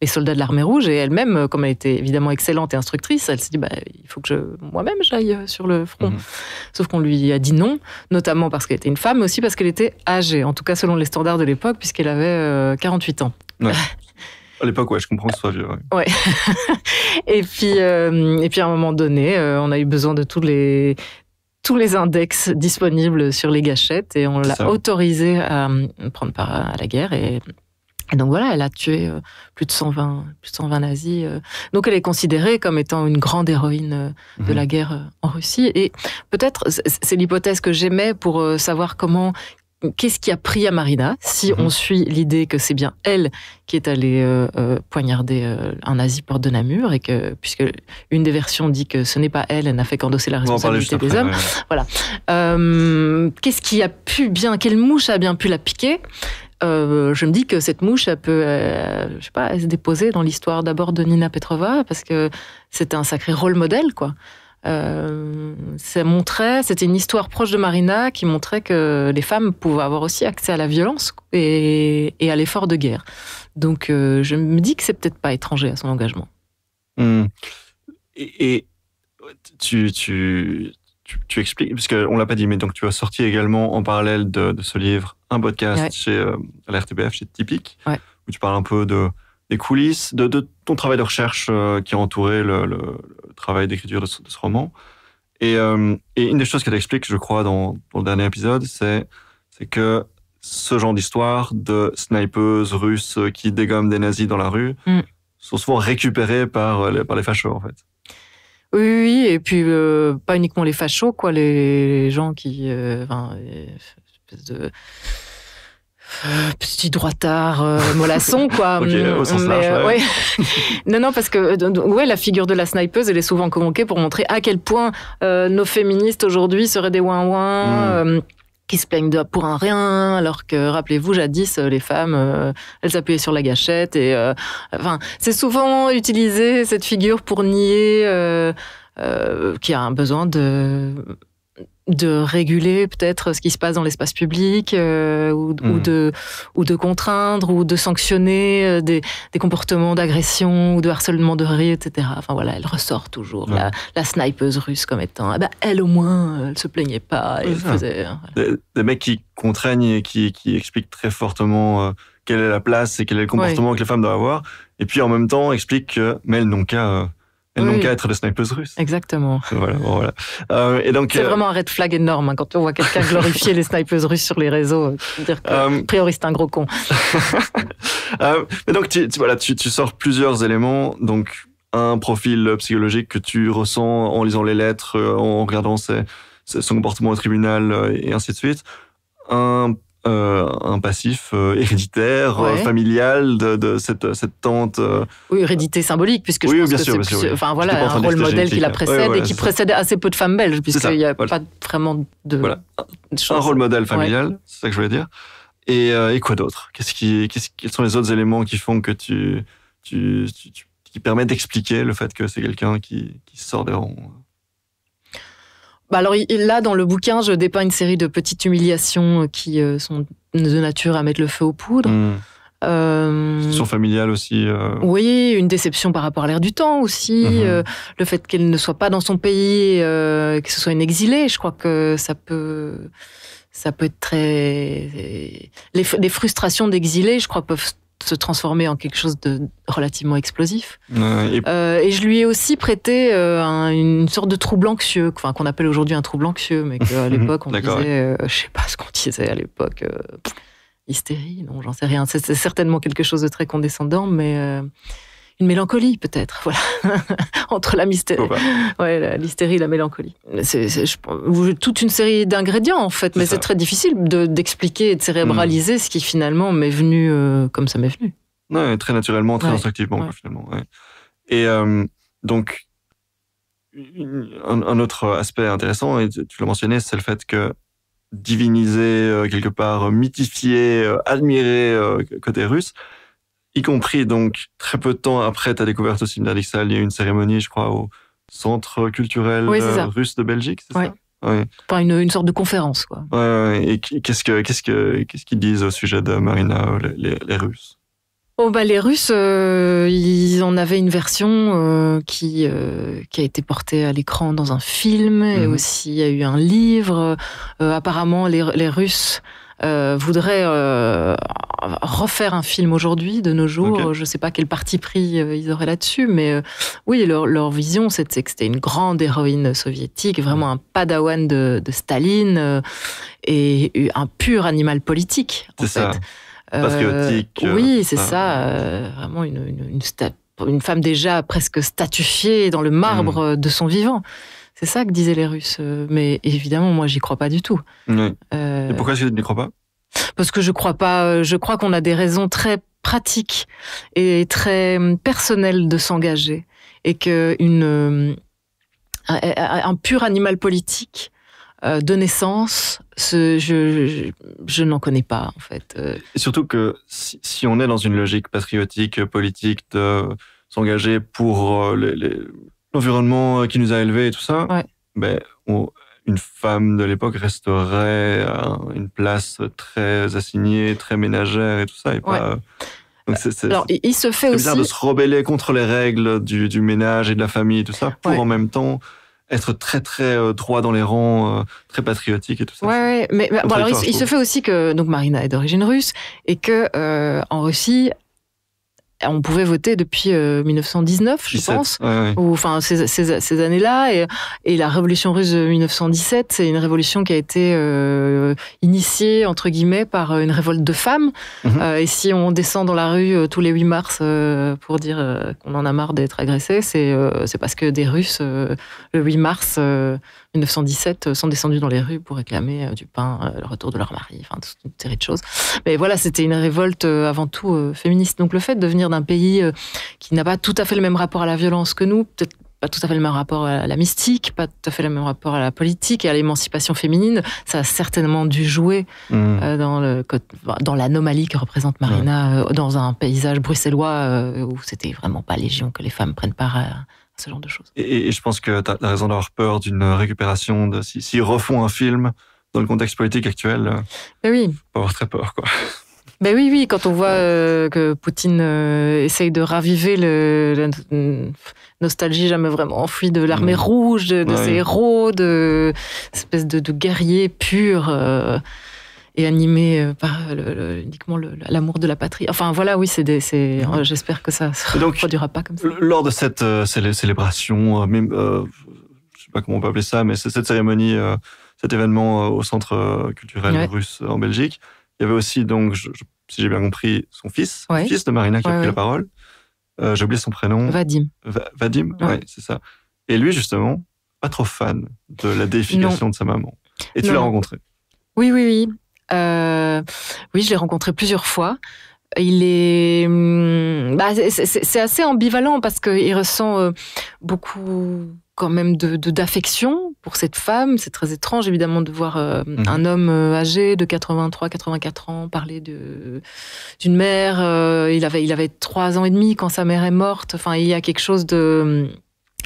soldats de l'armée rouge. Et elle-même, comme elle était évidemment excellente et instructrice, elle s'est dit, il faut que moi-même j'aille sur le front. Sauf qu'on lui a dit non, notamment parce qu'elle était une femme, mais aussi parce qu'elle était âgée, en tout cas selon les standards de l'époque, puisqu'elle avait 48 ans. Ouais. À l'époque, je comprends que ce soit vieux. Ouais. Et puis à un moment donné, on a eu besoin de tous les index disponibles sur les gâchettes, et on l'a autorisée à prendre part à la guerre. Et donc voilà, elle a tué plus de 120 nazis. Donc elle est considérée comme étant une grande héroïne de la guerre en Russie. Et peut-être, c'est l'hypothèse que j'aimais pour savoir comment qu'est-ce qui a pris à Marina, si on suit l'idée que c'est bien elle qui est allée poignarder un nazi porte de Namur, et que, puisque une des versions dit que ce n'est pas elle, elle n'a fait qu'endosser la responsabilité des hommes. Voilà. Qu'est-ce qui a pu bien, quelle mouche a bien pu la piquer? Je me dis que cette mouche, elle peut, je sais pas, se déposer dans l'histoire d'abord de Nina Petrova, parce que c'était un sacré rôle modèle, quoi. C'était une histoire proche de Marina qui montrait que les femmes pouvaient avoir aussi accès à la violence et à l'effort de guerre. Donc, je me dis que c'est peut-être pas étranger à son engagement. Et tu expliques, parce qu'on l'a pas dit, mais donc tu as sorti également en parallèle de ce livre un podcast chez à la RTBF, chez Typique, où tu parles un peu des coulisses, de ton travail de recherche qui a entouré le travail d'écriture de ce roman. Et une des choses qu'elle explique, je crois, dans le dernier épisode, c'est que ce genre d'histoire de snipeuses russes qui dégomment des nazis dans la rue sont souvent récupérées par les fachos, en fait. Oui, et puis pas uniquement les fachos, quoi, les gens qui... espèce de... petit droitard mollasson, quoi. Ok, au sens large, ouais. Non, parce que la figure de la snipeuse, elle est souvent convoquée pour montrer à quel point nos féministes aujourd'hui seraient des ouin-ouin, qui se plaignent pour un rien, alors que, rappelez-vous, jadis, les femmes, elles appuyaient sur la gâchette, et c'est souvent utilisé, cette figure, pour nier qu'il y a un besoin de réguler peut-être ce qui se passe dans l'espace public, ou de contraindre, ou de sanctionner des comportements d'agression ou de harcèlement de rue, etc. Enfin voilà, elle ressort toujours, la snipeuse russe, comme étant, elle au moins, elle se plaignait pas, elle faisait... Des mecs qui contraignent et qui expliquent très fortement quelle est la place et quel est le comportement que les femmes doivent avoir, et puis en même temps expliquent que, mais elles n'ont qu'à être des snipeuses russes. Exactement. Voilà. Et donc, c'est vraiment un red flag énorme, quand on voit quelqu'un glorifier les snipeuses russes sur les réseaux. Dire que, a priori, c'est un gros con. Mais donc, tu sors plusieurs éléments. Donc, un profil psychologique que tu ressens en lisant les lettres, en regardant son comportement au tribunal, et ainsi de suite. Un passif héréditaire, familial de cette tante. Oui, hérédité symbolique, puisque je pense que c'est plus... Enfin voilà, un rôle modèle qui la précède et qui précelle assez peu de femmes belges, puisqu'il n'y a pas vraiment de choses. Un rôle modèle familial, c'est ça que je voulais dire. Et quoi d'autre? Quels sont les autres éléments qui font que qui permettent d'expliquer le fait que c'est quelqu'un qui sort des rangs? Alors là, dans le bouquin, je dépeins une série de petites humiliations qui sont de nature à mettre le feu aux poudres. Situation familiale aussi. Oui, une déception par rapport à l'air du temps aussi. Le fait qu'elle ne soit pas dans son pays, que ce soit une exilée, je crois que ça peut être très... Les frustrations d'exilés, je crois, peuvent se transformer en quelque chose de relativement explosif. Et je lui ai aussi prêté une sorte de trouble anxieux, qu'on appelle aujourd'hui un trouble anxieux, mais qu'à l'époque on disait, je sais pas ce qu'on disait à l'époque, hystérie, non, j'en sais rien. C'est certainement quelque chose de très condescendant, mais une mélancolie peut-être, voilà, entre l'hystérie et la mélancolie. C'est toute une série d'ingrédients en fait, mais c'est très difficile d'expliquer et de cérébraliser ce qui finalement m'est venu comme ça m'est venu. Ouais, très naturellement, très instinctivement finalement. Ouais. Et donc un autre aspect intéressant, et tu l'as mentionné, c'est le fait que diviniser quelque part, mythifier, admirer côté russe. Y compris, donc, très peu de temps après ta découverte au séminaire d'Ixelles, il y a eu une cérémonie, je crois, au Centre culturel russe de Belgique, c'est ça? Ouais. Enfin, une sorte de conférence, quoi. Ouais. Et qu'est-ce qu'ils disent au sujet de Marina, les Russes? Les Russes, ils en avaient une version qui a été portée à l'écran dans un film, et aussi il y a eu un livre. Apparemment, les Russes voudraient refaire un film aujourd'hui, de nos jours. Je ne sais pas quel parti pris ils auraient là-dessus, mais oui, leur vision, c'était que c'était une grande héroïne soviétique, vraiment un padawan de Staline, et un pur animal politique, en fait. Patriotique. Oui, c'est ça. Vraiment une femme déjà presque statufiée dans le marbre de son vivant. C'est ça que disaient les Russes. Mais évidemment, moi, j'y crois pas du tout. Et pourquoi est-ce que tu n'y crois pas? Parce que je crois pas. Je crois qu'on a des raisons très pratiques et très personnelles de s'engager, et que un pur animal politique de naissance, je n'en connais pas en fait. Et surtout que si on est dans une logique patriotique, politique, de s'engager pour l'environnement qui nous a élevés et tout ça, Ouais. ben, une femme de l'époque resterait à une place très assignée, très ménagère et tout ça. Et pas, donc Alors, il se fait c'est aussi... bizarre de se rebeller contre les règles du ménage et de la famille et tout ça, pour Ouais. en même temps être très très droit dans les rangs, très patriotique et tout ça. Ouais, mais bon, alors il se fait aussi que donc Marina est d'origine russe, et que en Russie on pouvait voter depuis 1919, je 17, pense, ouais. ou enfin ces années-là, et la révolution russe de 1917, c'est une révolution qui a été initiée entre guillemets par une révolte de femmes. Et si on descend dans la rue tous les 8 mars pour dire qu'on en a marre d'être agressé, c'est parce que des Russes le 8 mars 1917 sont descendus dans les rues pour réclamer du pain, le retour de leur mari, enfin toute une série de choses. Mais voilà, c'était une révolte avant tout féministe. Donc le fait de venir d'un pays qui n'a pas tout à fait le même rapport à la violence que nous, peut-être pas tout à fait le même rapport à la mystique, pas tout à fait le même rapport à la politique et à l'émancipation féminine, ça a certainement dû jouer dans l'anomalie que représente Marina, dans un paysage bruxellois où c'était vraiment pas légion que les femmes prennent part à ce genre de choses. Et je pense que tu as raison d'avoir peur d'une récupération. S'ils refont un film dans le contexte politique actuel, oui. faut avoir très peur, quoi. Ben oui, quand on voit que Poutine essaye de raviver la nostalgie jamais vraiment enfuie de l'armée rouge, de ses héros, de espèce de guerriers purs et animés par uniquement l'amour de la patrie. Enfin voilà, oui, j'espère que ça ne se reproduira pas comme ça. Lors de cette célébration, même, je sais pas comment on peut appeler ça, mais cette cérémonie, cet événement au centre culturel russe en Belgique, il y avait aussi, donc, si j'ai bien compris, son fils, le fils de Marina qui a pris la parole. J'ai oublié son prénom. Vadim. Vadim, ouais, c'est ça. Et lui, justement, pas trop fan de la déification de sa maman. Et tu l'as rencontré. Oui. Oui, je l'ai rencontré plusieurs fois. Il est, c'est assez ambivalent parce qu'il ressent beaucoup quand même d'affection pour cette femme. C'est très étrange évidemment de voir un homme âgé de 83-84 ans parler d'une mère. Il avait 3 ans et demi quand sa mère est morte. Enfin, il y a quelque chose de...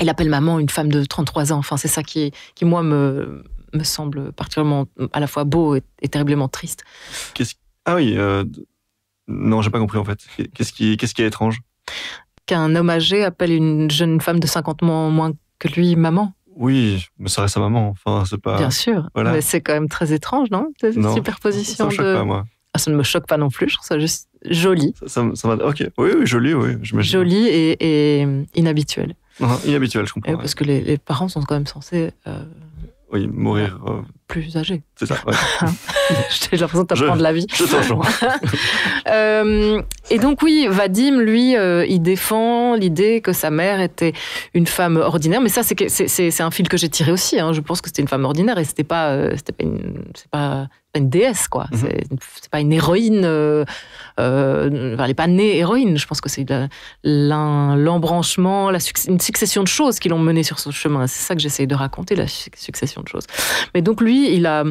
Il appelle maman une femme de 33 ans. Enfin, c'est ça qui moi me semble particulièrement à la fois beau et terriblement triste. Ah oui, non, j'ai pas compris en fait. Qu'est-ce qui est étrange? Qu'un homme âgé appelle une jeune femme de 50 ans moins que lui maman. Oui, mais ça reste sa maman. Enfin, c'est pas... Bien sûr, mais c'est quand même très étrange, non? Cette superposition. Ça me choque pas, moi. Ah, ça ne me choque pas non plus, je trouve ça juste joli. Ça ok, oui, joli, oui. Joli et inhabituel. Inhabituel, je comprends. Parce que les parents sont quand même censés... oui, mourir... plus âgés. C'est ça, ouais. J'ai l'impression de t'apprendre la vie. Je t'en Et donc oui, Vadim, lui, il défend l'idée que sa mère était une femme ordinaire. Mais ça, c'est un fil que j'ai tiré aussi. Hein. Je pense que c'était une femme ordinaire et c'était pas une déesse, quoi. C'est pas une héroïne. Elle n'est pas née héroïne. Je pense que c'est l'embranchement, une succession de choses qui l'ont menée sur ce chemin. C'est ça que j'essaye de raconter, la succession de choses. Mais donc lui, il a...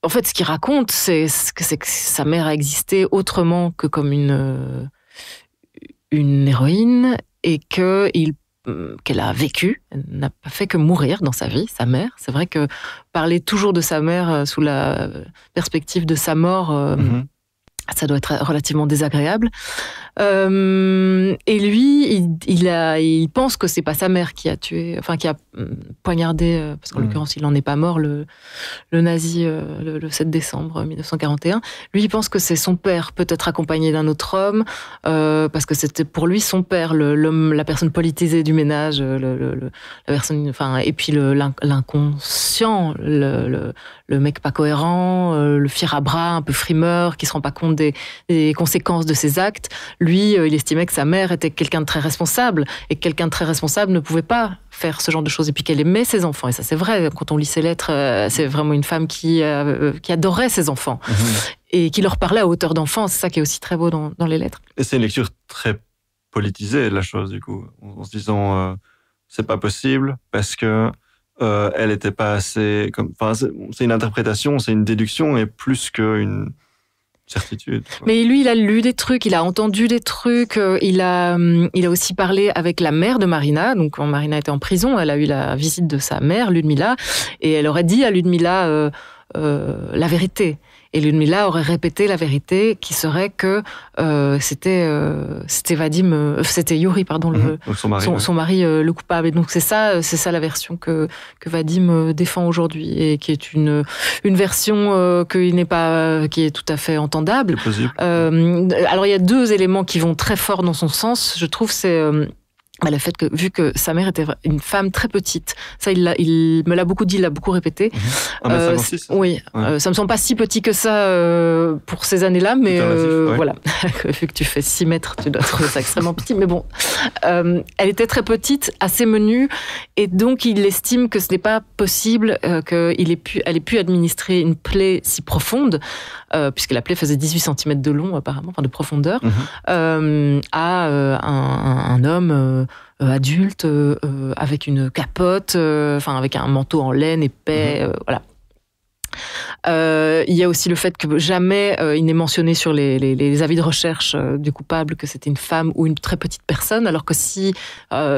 En fait, ce qu'il raconte, c'est que sa mère a existé autrement que comme une héroïne et qu'elle a vécu. Elle n'a pas fait que mourir dans sa vie, sa mère. C'est vrai que parler toujours de sa mère sous la perspective de sa mort, ça doit être relativement désagréable. Et lui, il pense que c'est pas sa mère qui a tué, enfin qui a poignardé, parce qu'en l'occurrence il n'en est pas mort, le nazi le 7 décembre 1941. Lui, il pense que c'est son père, peut-être accompagné d'un autre homme, parce que c'était pour lui son père, l'homme, la personne politisée du ménage, la personne, enfin, et puis l'inconscient, le mec pas cohérent, le fier à bras, un peu frimeur, qui se rend pas compte prendre des conséquences de ses actes. Lui, il estimait que sa mère était quelqu'un de très responsable et que quelqu'un de très responsable ne pouvait pas faire ce genre de choses et puis qu'elle aimait ses enfants. Et ça, c'est vrai. Quand on lit ses lettres, c'est vraiment une femme qui adorait ses enfants et qui leur parlait à hauteur d'enfant. C'est ça qui est aussi très beau dans les lettres. Et c'est une lecture très politisée de la chose, du coup, en se disant c'est pas possible parce que elle était pas assez. C'est une interprétation, c'est une déduction et plus qu'une certitude. Quoi. Mais lui, il a lu des trucs, il a entendu des trucs, il a aussi parlé avec la mère de Marina. Donc, quand Marina était en prison, elle a eu la visite de sa mère, Ludmila, et elle aurait dit à Ludmila la vérité. Et Ludmila aurait répété la vérité, qui serait que c'était Yuri, pardon, son mari, le coupable. Et donc c'est ça la version que Vadim défend aujourd'hui et qui est une version qui est tout à fait entendable. C'est possible. Alors il y a deux éléments qui vont très fort dans son sens. Je trouve c'est le fait que, vu que sa mère était une femme très petite, ça il me l'a beaucoup dit, il l'a beaucoup répété. 1m56, oui, ouais. Ça me semble pas si petit que ça pour ces années-là, mais voilà, vu que tu fais 6 mètres, tu dois trouver ça extrêmement petit. Mais bon, elle était très petite, assez menue, et donc il estime que ce n'est pas possible qu'elle ait pu administrer une plaie si profonde, puisque la plaie faisait 18 cm de long apparemment, enfin de profondeur, à un homme adulte avec une capote, avec un manteau en laine épais, voilà. Il y a aussi le fait que jamais il n'est mentionné sur les avis de recherche du coupable que c'était une femme ou une très petite personne, alors que si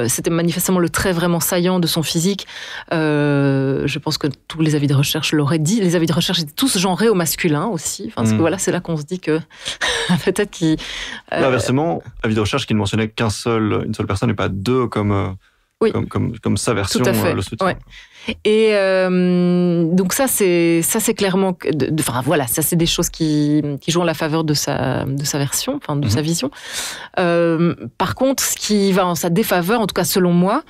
c'était manifestement le trait vraiment saillant de son physique, je pense que tous les avis de recherche l'auraient dit. Les avis de recherche étaient tous genrés au masculin aussi. Parce que voilà, c'est là qu'on se dit que peut-être qu'il... Inversement, avis de recherche qui ne mentionnait une seule personne et pas deux comme sa version le soutient. Ouais. Et donc ça c'est clairement, voilà, ça c'est des choses qui jouent en la faveur de sa version, de sa vision. Par contre, ce qui va en sa défaveur, en tout cas selon moi,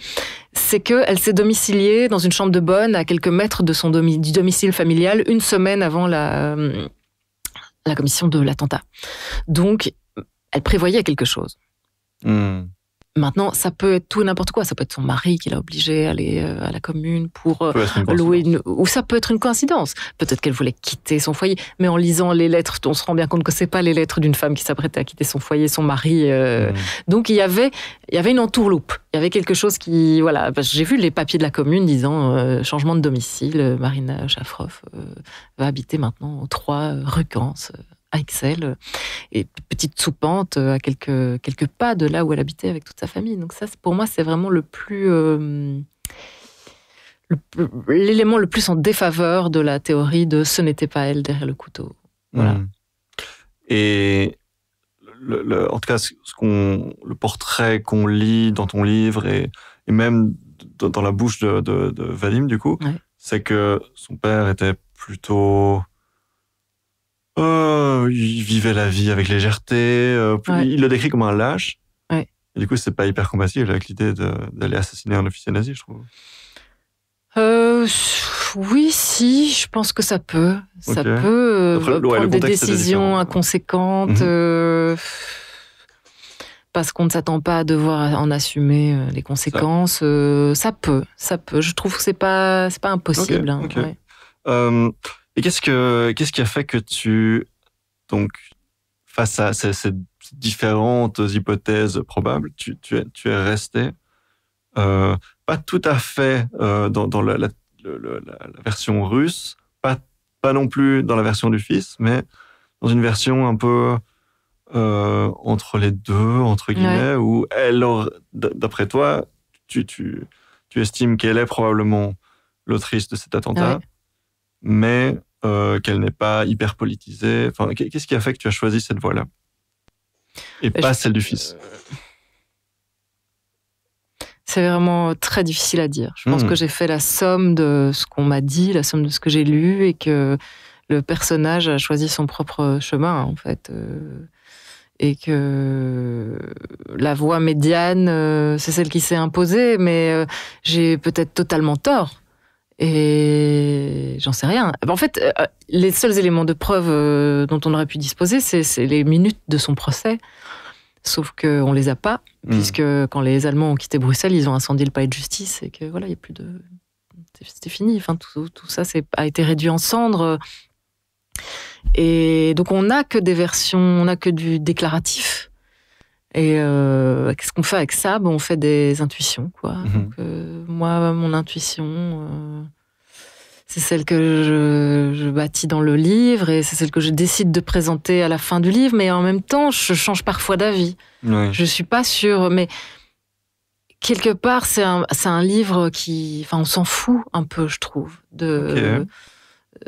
c'est qu'elle s'est domiciliée dans une chambre de bonne à quelques mètres de du domicile familial une semaine avant la commission de l'attentat. Donc, elle prévoyait quelque chose. Maintenant, ça peut être tout et n'importe quoi. Ça peut être son mari qui l'a obligée à aller à la commune pour louer ou ça peut être une coïncidence. Peut-être qu'elle voulait quitter son foyer. Mais en lisant les lettres, on se rend bien compte que c'est pas les lettres d'une femme qui s'apprêtait à quitter son foyer, son mari. Donc, il y avait une entourloupe. Il y avait quelque chose qui, voilà. J'ai vu les papiers de la commune disant changement de domicile. Marina Shafrov va habiter maintenant au 3 rue Kans. À Ixelles, et petite soupente à quelques pas de là où elle habitait avec toute sa famille. Donc ça, pour moi, c'est vraiment l'élément le plus en défaveur de la théorie de ce n'était pas elle derrière le couteau. Voilà. Et en tout cas, le portrait qu'on lit dans ton livre et même dans la bouche de Vadim, du coup, c'est que son père était plutôt... il vivait la vie avec légèreté. Il le décrit comme un lâche. Ouais. Et du coup, c'est pas hyper compatible avec l'idée d'aller assassiner un officier nazi, je trouve. Oui, si, je pense que ça peut. Okay. Ça peut prendre des décisions inconséquentes parce qu'on ne s'attend pas à devoir en assumer les conséquences. Ça peut. Je trouve que c'est pas impossible. Okay. Et qu'est-ce qui a fait que donc, face à ces différentes hypothèses probables, tu es resté pas tout à fait dans la version russe, pas non plus dans la version du fils, mais dans une version un peu entre les deux, entre guillemets, où elle, d'après toi, tu estimes qu'elle est probablement l'autrice de cet attentat, mais qu'elle n'est pas hyper politisée. Enfin, qu'est-ce qui a fait que tu as choisi cette voie-là et pas celle du fils? C'est vraiment très difficile à dire. Je pense que j'ai fait la somme de ce qu'on m'a dit, la somme de ce que j'ai lu, et que le personnage a choisi son propre chemin, en fait. Et que la voie médiane, c'est celle qui s'est imposée, mais j'ai peut-être totalement tort. Et j'en sais rien. En fait, les seuls éléments de preuve dont on aurait pu disposer, c'est les minutes de son procès. Sauf qu'on les a pas, puisque quand les Allemands ont quitté Bruxelles, ils ont incendié le palais de justice et que voilà, il y a plus de... C'était fini. Enfin, tout ça a été réduit en cendres. Et donc, on n'a que des versions, on n'a que du déclaratif. Et qu'est-ce qu'on fait avec ça? On fait des intuitions, quoi. Donc, moi, mon intuition, c'est celle que je bâtis dans le livre et c'est celle que je décide de présenter à la fin du livre. Mais en même temps, je change parfois d'avis. Ouais. Je suis pas sûre, mais quelque part, c'est un livre qui... Enfin, on s'en fout un peu, je trouve, de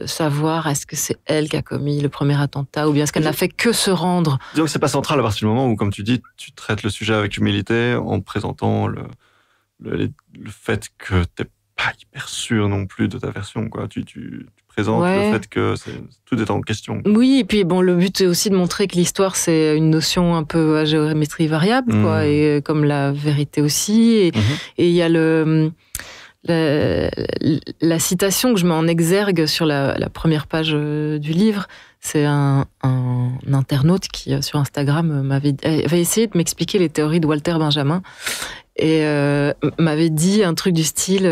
savoir est-ce que c'est elle qui a commis le premier attentat ou bien est-ce qu'elle n'a fait que se rendre. Disons que c'est pas central à partir du moment où, comme tu dis, tu traites le sujet avec humilité en présentant le fait que t'es pas hyper sûr non plus de ta version, quoi. Tu présentes le fait que tout est en question. Oui, et puis le but est aussi de montrer que l'histoire, c'est une notion un peu à géométrie variable, quoi, et comme la vérité aussi. Et il y a la citation que je mets en exergue sur la première page du livre, c'est un internaute qui, sur Instagram, avait essayé de m'expliquer les théories de Walter Benjamin et m'avait dit un truc du style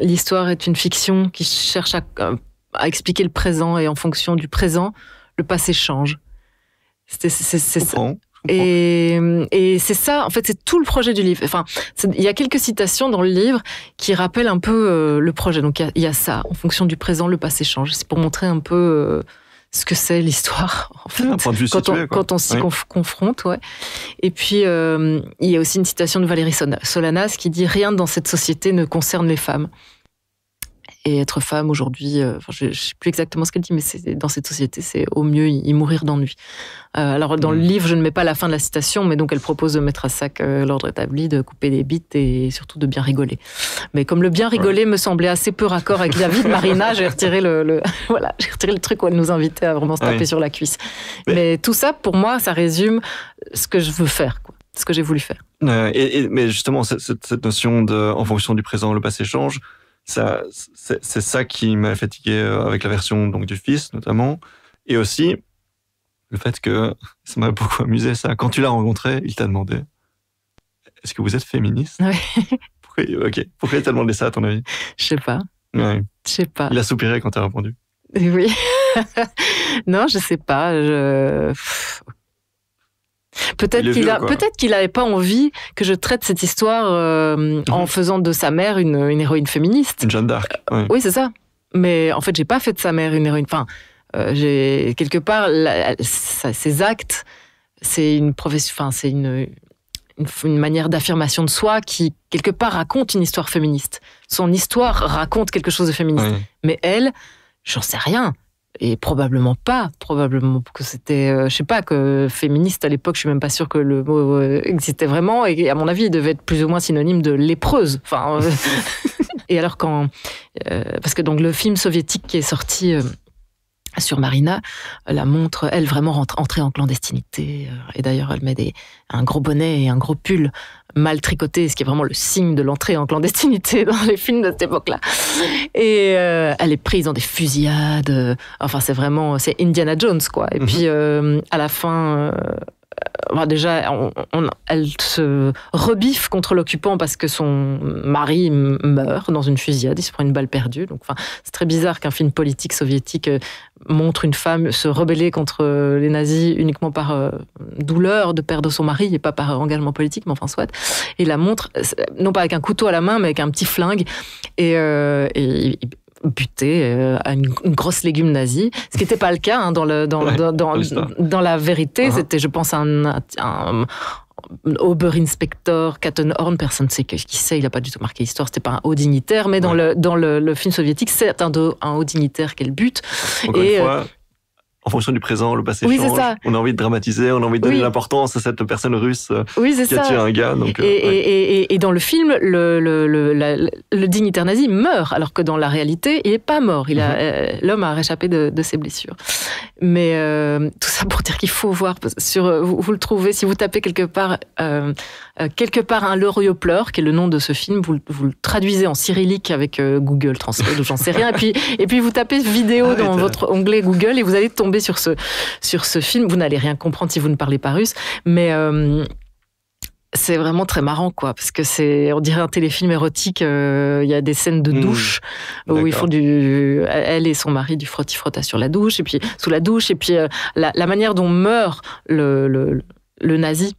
l'histoire est une fiction qui cherche à expliquer le présent et en fonction du présent, le passé change. C'est ça. Et c'est ça, en fait, c'est tout le projet du livre. Enfin, il y a quelques citations dans le livre qui rappellent un peu le projet. Donc, il y a ça. En fonction du présent, le passé change. C'est pour montrer un peu ce que c'est l'histoire, en fait. Un point de vue situé, quand on s'y confronte, ouais. Et puis, il y a aussi une citation de Valérie Solanas qui dit « Rien dans cette société ne concerne les femmes ». Et être femme aujourd'hui, je ne sais plus exactement ce qu'elle dit, mais dans cette société, c'est au mieux y mourir d'ennui. Alors, dans le livre, je ne mets pas la fin de la citation, mais donc elle propose de mettre à sac l'ordre établi, de couper des bits et surtout de bien rigoler. Mais comme le bien rigoler me semblait assez peu raccord avec la vie de Marina, j'ai retiré j'ai retiré le truc où elle nous invitait à vraiment se taper sur la cuisse. Mais tout ça, pour moi, ça résume ce que je veux faire, quoi. Ce que j'ai voulu faire. Mais justement, cette notion de, en fonction du présent, le passé change, c'est ça qui m'a fatigué avec la version donc du fils notamment, et aussi le fait que ça m'a beaucoup amusé ça. Quand tu l'as rencontré, il t'a demandé est-ce que vous êtes féministe? Oui. Pourquoi il t'a demandé ça à ton avis? Je sais pas. Ouais. Je sais pas. Il a soupiré quand t'as répondu. Oui. Non, je sais pas. Peut-être qu'il n'avait pas envie que je traite cette histoire en faisant de sa mère une héroïne féministe. Une Jeanne d'Arc. Oui, c'est ça. Mais en fait, j'ai pas fait de sa mère une héroïne. Enfin, j'ai quelque part ses actes, c'est une profession. Enfin, c'est une manière d'affirmation de soi qui quelque part raconte une histoire féministe. Son histoire raconte quelque chose de féministe. Oui. Mais elle, j'en sais rien. Et probablement que c'était, je sais pas, que féministe à l'époque, je suis même pas sûre que le mot existait vraiment, et à mon avis, il devait être plus ou moins synonyme de lépreuse. Enfin, et alors parce que donc le film soviétique qui est sorti sur Marina la montre, elle, vraiment entrée en clandestinité, et d'ailleurs elle met un gros bonnet et un gros pull mal tricoté, ce qui est vraiment le signe de l'entrée en clandestinité dans les films de cette époque-là. Et elle est prise dans des fusillades. Enfin, c'est Indiana Jones, quoi. Et puis, à la fin, déjà, elle se rebiffe contre l'occupant parce que son mari meurt dans une fusillade. Il se prend une balle perdue. Donc, c'est très bizarre qu'un film politique soviétique montre une femme se rebeller contre les nazis uniquement par douleur de perdre son mari et pas par engagement politique, mais enfin soit. Et il la montre, non pas avec un couteau à la main, mais avec un petit flingue. Et buté à une grosse légume nazie, ce qui n'était pas le cas dans la vérité. C'était, je pense, un Oberinspector Kattenhorn, personne ne sait qui c'est, il n'a pas du tout marqué l'histoire, c'était pas un haut dignitaire, mais dans le film soviétique, c'est un haut dignitaire qu'elle bute. Encore une fois, en fonction du présent, le passé Oui, change. c'est ça. On a envie de dramatiser, on a envie de donner Oui. l'importance à cette personne russe Oui, c'est qui a ça. tué un gars. Donc, Et dans le film, le dignitaire nazi meurt, alors que dans la réalité, il n'est pas mort. L'homme a réchappé de ses blessures. Mais tout ça pour dire qu'il faut voir. Vous le trouvez, si vous tapez quelque part un Loriot pleure, qui est le nom de ce film, vous le traduisez en cyrillique avec Google Translate ou j'en sais rien. Et puis vous tapez vidéo dans votre onglet Google et vous allez tomber sur ce film. Vous n'allez rien comprendre si vous ne parlez pas russe, mais c'est vraiment très marrant, quoi, parce que on dirait un téléfilm érotique. Il y a des scènes de douche où ils font elle et son mari du frotti-frotta sur la douche, et puis sous la douche, et puis la manière dont meurt le nazi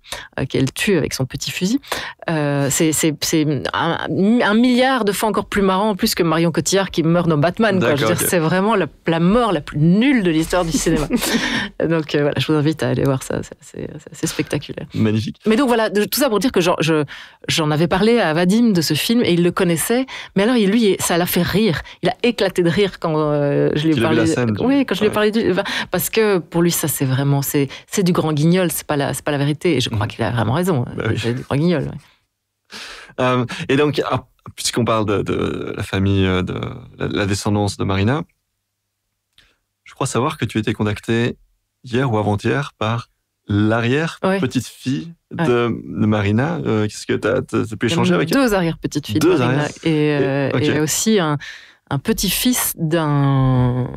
qu'elle tue avec son petit fusil, c'est un milliard de fois encore plus marrant en plus que Marion Cotillard qui meurt dans Batman, quoi. Je veux dire, c'est vraiment la mort la plus nulle de l'histoire du cinéma. Donc voilà, je vous invite à aller voir ça, c'est assez spectaculaire. Magnifique. Mais donc voilà, tout ça pour dire que j'en avais parlé à Vadim de ce film et il le connaissait, mais alors lui, ça l'a fait rire. Il a éclaté de rire quand je lui ai parlé. Oui, quand je lui ai parlé parce que pour lui, ça c'est vraiment c'est du grand guignol, c'est pas la vérité. Et je crois qu'il a vraiment raison. C'est du grand guignol. Ouais. Et donc, puisqu'on parle de la famille, de la descendance de Marina, je crois savoir que tu étais contacté hier ou avant-hier par l'arrière-petite-fille de Marina. Qu'est-ce que tu as pu échanger avec elle? 2 arrière-petites-filles de Marina. Et aussi un petit-fils d'un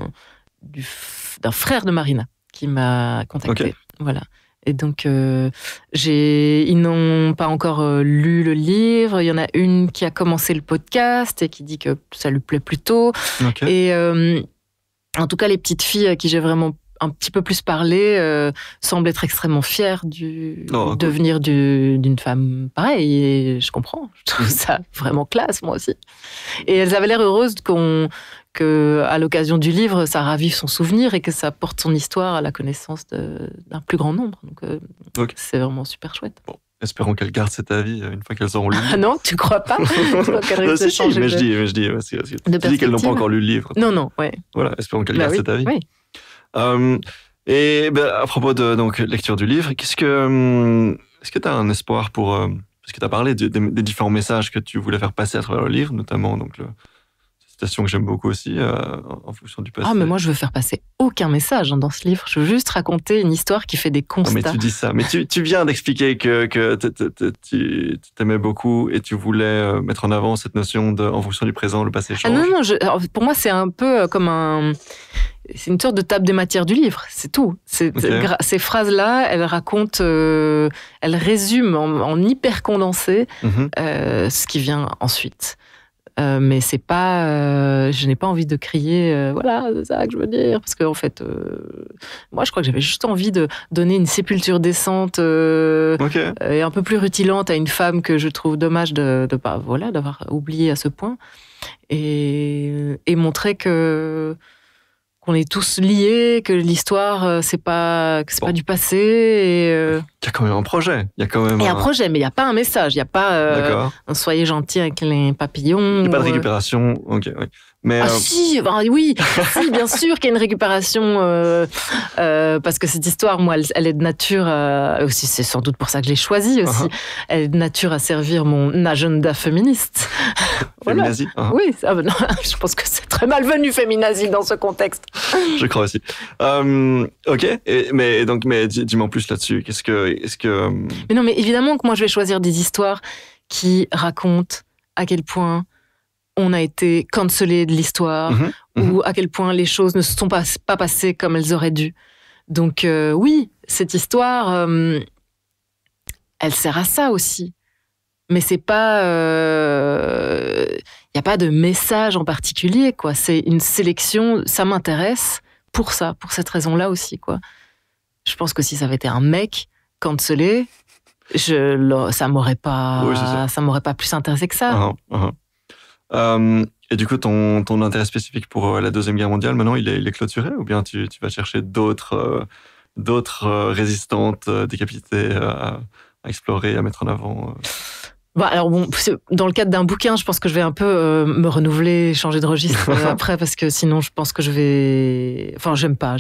frère de Marina qui m'a contacté. Okay. Voilà. Et donc, ils n'ont pas encore lu le livre. Il y en a une qui a commencé le podcast et qui dit que ça lui plaît plutôt. Okay. Et en tout cas, les petites filles à qui j'ai vraiment un petit peu plus parlé semblent être extrêmement fières du devenir d'une femme pareille. Et je comprends. Je trouve ça vraiment classe, moi aussi. Et elles avaient l'air heureuses que à l'occasion du livre, ça ravive son souvenir et que ça porte son histoire à la connaissance d'un plus grand nombre. Donc, c'est vraiment super chouette. Bon, espérons qu'elles gardent cet avis une fois qu'elles auront lu le livre. Ah non, tu crois pas? Qu'elles risquent de changer mais je dis, tu dis qu'elles n'ont pas encore lu le livre. Non, ouais. Voilà, espérons qu'elles gardent cet avis. Oui. Et à propos de lecture du livre, est-ce que tu as un espoir pour... parce que tu as parlé des différents messages que tu voulais faire passer à travers le livre, notamment citation que j'aime beaucoup aussi, en fonction du passé. Ah, mais moi, je veux faire passer aucun message dans ce livre. Je veux juste raconter une histoire qui fait des constats. Non, mais tu dis ça. Mais tu viens d'expliquer que tu t'aimais beaucoup et tu voulais mettre en avant cette notion de, en fonction du présent, le passé change. Ah non, pour moi, c'est un peu comme c'est une sorte de table des matières du livre, c'est tout. Ces phrases-là, elles racontent, elles résument en hyper condensé ce qui vient ensuite. Mais c'est pas, je n'ai pas envie de crier, voilà, c'est ça que je veux dire, parce qu'en fait, moi, je crois que j'avais juste envie de donner une sépulture décente et un peu plus rutilante à une femme que je trouve dommage d'avoir oublié à ce point, et montrer qu'on est tous liés, que l'histoire, c'est pas du passé. Il y a quand même un projet. Il y a un projet, mais il n'y a pas un message. Il n'y a pas un soyez gentil avec les papillons. Il n'y a pas de récupération. Ok, oui. Mais si, bien sûr qu'il y a une récupération, parce que cette histoire, moi, elle est de nature, aussi, c'est sans doute pour ça que je l'ai choisie aussi, elle est de nature à servir mon agenda féministe. Féminazie. Oui, non, je pense que c'est très malvenu féminazie dans ce contexte. Je crois aussi. Ok, mais dis-moi en plus là-dessus. Est-ce que... Mais non, mais évidemment que moi, je vais choisir des histoires qui racontent à quel point on a été cancelé de l'histoire, ou à quel point les choses ne se sont pas passées comme elles auraient dû. Donc oui, cette histoire, elle sert à ça aussi. Mais c'est pas... y a pas de message en particulier, quoi. C'est une sélection, ça m'intéresse pour ça, pour cette raison-là aussi, quoi. Je pense que si ça avait été un mec cancelé, ça m'aurait pas plus intéressé que ça. Et du coup, ton intérêt spécifique pour la Deuxième Guerre mondiale, maintenant, il est clôturé, ou bien tu vas chercher d'autres résistantes décapitées à explorer, à mettre en avant Bah, alors bon, dans le cadre d'un bouquin, je pense que je vais un peu me renouveler, changer de registre après, parce que sinon, je pense que je vais. Enfin, j'ai pas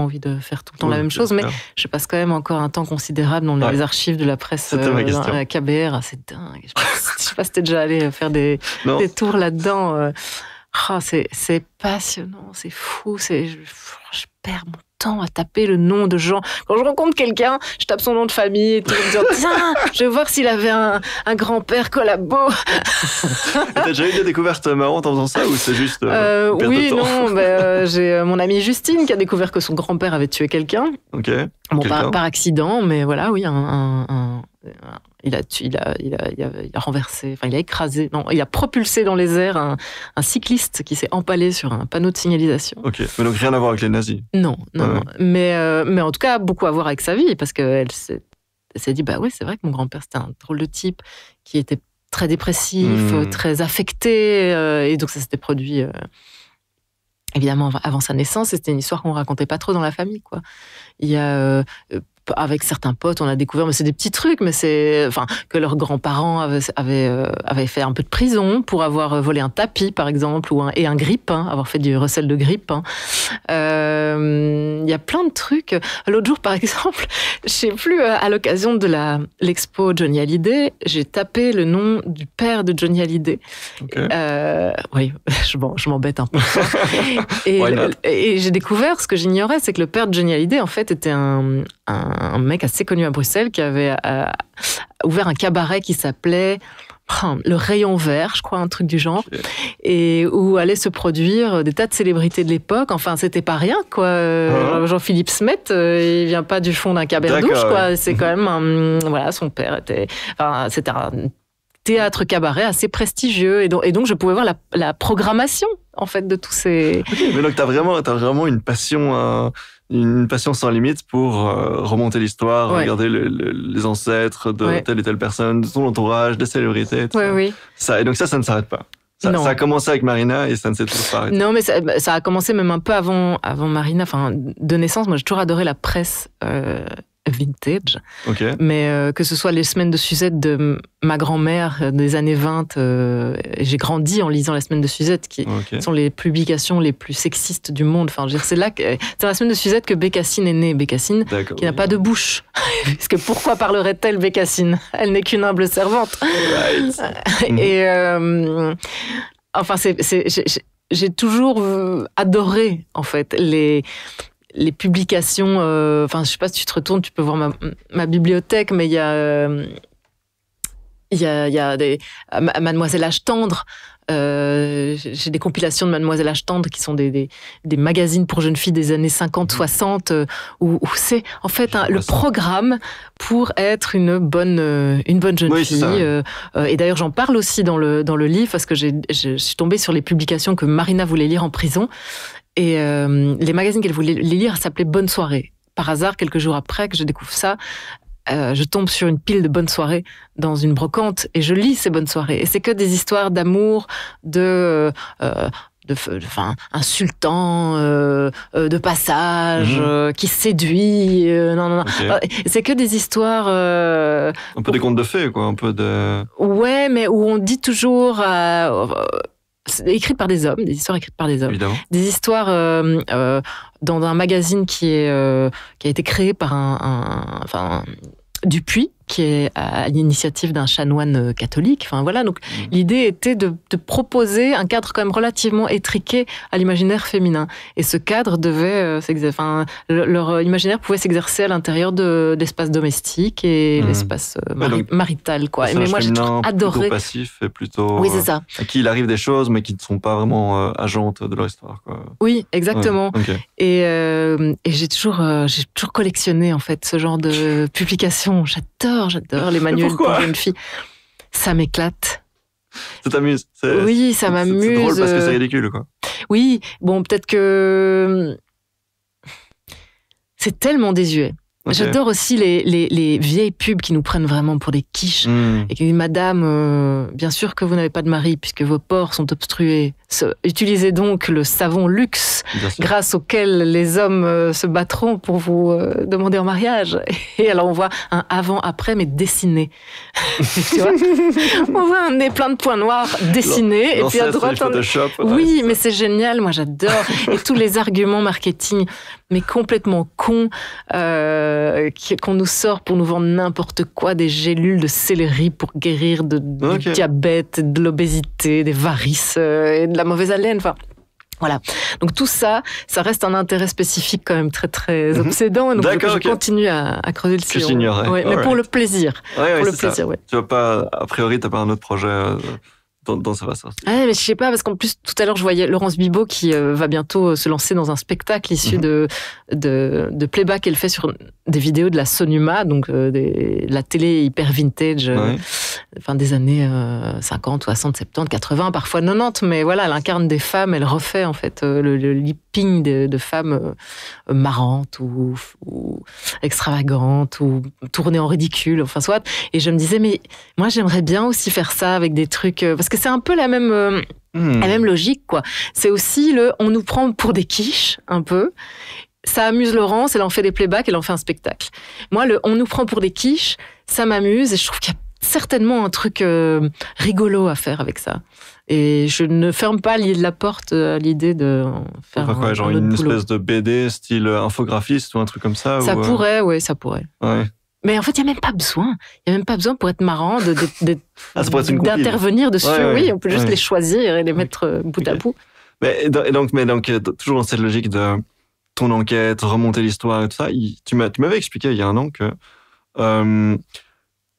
envie de faire tout le temps la même chose, mais je passe quand même encore un temps considérable dans les archives de la presse à KBR. C'est dingue. Je sais pas si t'es déjà allé faire des tours là-dedans. C'est passionnant, c'est fou, je perds mon temps à taper le nom de gens. Quand je rencontre quelqu'un, je tape son nom de famille et tout, je me dis, tiens, je vais voir s'il avait un grand-père collabo. T'as déjà eu des découvertes marrantes en faisant ça ou c'est juste oui, non, j'ai mon amie Justine qui a découvert que son grand-père avait tué quelqu'un. Ok. Bon, par accident, mais voilà, oui, il a renversé, enfin il a écrasé, non, il a propulsé dans les airs un cycliste qui s'est empalé sur un panneau de signalisation. Ok, mais donc rien à voir avec les nazis. Non. Mais en tout cas beaucoup à voir avec sa vie parce qu'elle s'est dit bah oui c'est vrai que mon grand-père c'était un drôle de type qui était très dépressif, très affecté et donc ça s'était produit. Évidemment, avant sa naissance, c'était une histoire qu'on racontait pas trop dans la famille, quoi. Il y a, avec certains potes, on a découvert, mais c'est des petits trucs, mais que leurs grands-parents avaient fait un peu de prison pour avoir volé un tapis, par exemple, et un grille-pain, avoir fait du recel de grille-pain. Il y a plein de trucs. L'autre jour, par exemple, je sais plus, à l'occasion de l'expo Johnny Hallyday, j'ai tapé le nom du père de Johnny Hallyday. Okay. Oui, je m'embête un peu. Et j'ai découvert, ce que j'ignorais, c'est que le père de Johnny Hallyday, en fait, était un mec assez connu à Bruxelles qui avait ouvert un cabaret qui s'appelait le Rayon Vert, je crois, un truc du genre, et où allaient se produire des tas de célébrités de l'époque. Enfin, c'était pas rien, quoi. Jean-Philippe Smet, il vient pas du fond d'un caberdouche, quoi. Ouais. C'est quand même voilà, son père c'était un théâtre cabaret assez prestigieux, et donc je pouvais voir la programmation, en fait, de tous ces... Okay, mais donc t'as vraiment une passion sans limite pour remonter l'histoire, regarder les ancêtres de telle et telle personne, de son entourage, des célébrités, tout ça. Oui. Et donc ça ne s'arrête pas. Ça a commencé avec Marina et ça ne s'est toujours pas arrêté. Non, mais ça a commencé même un peu avant Marina. Enfin, de naissance, moi j'ai toujours adoré la presse vintage. Okay. Mais que ce soit les semaines de Suzette de ma grand-mère des années 20, j'ai grandi en lisant les semaines de Suzette, qui sont les publications les plus sexistes du monde. Enfin, je veux dire, c'est dans la semaine de Suzette que Bécassine est née. Bécassine, qui n'a pas de bouche. Parce que pourquoi parlerait-elle, Bécassine ? Elle n'est qu'une humble servante. Right. Et enfin, j'ai toujours adoré, en fait, les publications, enfin, je sais pas si tu te retournes, tu peux voir ma bibliothèque, mais il y a des Mademoiselle Âge Tendre. J'ai des compilations de Mademoiselle Âge Tendre qui sont des magazines pour jeunes filles des années 50-60 où c'est en fait le programme pour être une bonne jeune fille. Et d'ailleurs, j'en parle aussi dans le livre parce que je suis tombée sur les publications que Marina voulait lire en prison. Et les magazines qu'elle voulait lire s'appelaient Bonne Soirée. Par hasard, quelques jours après que je découvre ça, je tombe sur une pile de Bonnes Soirées dans une brocante et je lis ces Bonnes Soirées. Et c'est que des histoires d'amour, un sultan de passage qui séduit. Non. Okay. C'est que des histoires... un peu des contes de fées, quoi. Un peu de... Ouais, mais où on dit toujours... écrites par des hommes, des histoires écrites par des hommes. Évidemment. Des histoires dans un magazine qui a été créé par Dupuis, qui est à l'initiative d'un chanoine catholique. Enfin voilà, donc l'idée était de proposer un cadre quand même relativement étriqué à l'imaginaire féminin. Et ce cadre devait leur imaginaire pouvait s'exercer à l'intérieur de l'espace domestique et l'espace marital, quoi. Mais moi j'ai toujours adoré. Plutôt passif et plutôt. Oui, c'est ça. À qui il arrive des choses, mais qui ne sont pas vraiment agentes de leur histoire, quoi. Oui, exactement. Ouais, okay. Et j'ai toujours collectionné en fait ce genre de publications. J'adore les manuels pour jeunes filles. Ça m'éclate. Ça t'amuse. Oui, ça m'amuse. C'est drôle parce que c'est ridicule, quoi. Oui, bon, peut-être que c'est tellement désuet. Ok. J'adore aussi les vieilles pubs qui nous prennent vraiment pour des quiches et qui disent Madame, bien sûr que vous n'avez pas de mari puisque vos pores sont obstrués. Utilisez donc le savon Luxe grâce auquel les hommes se battront pour vous demander en mariage. Et alors on voit un avant-après mais dessiné. Tu vois, on voit un nez plein de points noirs dessinés et puis à droite oui, mais c'est génial, moi j'adore. Et tous les arguments marketing mais complètement cons qu'on nous sort pour nous vendre n'importe quoi, des gélules de céleri pour guérir du diabète, de l'obésité, des varices et de la mauvaise haleine, enfin... Voilà. Donc tout ça, ça reste un intérêt spécifique quand même très très obsédant. Et donc je continue à creuser le sillon. Que j'ignorais. Ouais, mais pour le plaisir. Ouais, pour le plaisir, ouais. Tu vas pas, a priori, t'as pas un autre projet dans ça va ça. Ah, mais je sais pas, parce qu'en plus, tout à l'heure, je voyais Laurence Bibot qui va bientôt se lancer dans un spectacle issu de playback qu'elle fait sur des vidéos de la Sonuma, donc de la télé hyper vintage, enfin des années 50, 60, 70, 80, parfois 90, mais voilà, elle incarne des femmes, elle refait en fait le lipping de femmes marrantes ou extravagantes ou tournées en ridicule, enfin soit. Et je me disais, mais moi j'aimerais bien aussi faire ça avec des trucs, parce que c'est un peu la même logique, quoi. C'est aussi on nous prend pour des quiches, un peu. Ça amuse Laurence, elle en fait des playbacks, elle en fait un spectacle. Moi, on nous prend pour des quiches, ça m'amuse et je trouve qu'il y a certainement un truc rigolo à faire avec ça. Et je ne ferme pas la porte à l'idée de faire genre une espèce de BD style infographiste ou un truc comme ça. Ça pourrait, oui, ça pourrait. Ouais. Mais en fait, il n'y a même pas besoin. Il n'y a même pas besoin pour être marrant d'intervenir dessus. Oui, on peut juste les choisir et les mettre bout à bout. Mais donc, toujours dans cette logique de ton enquête, remonter l'histoire et tout ça, tu m'avais expliqué il y a un an que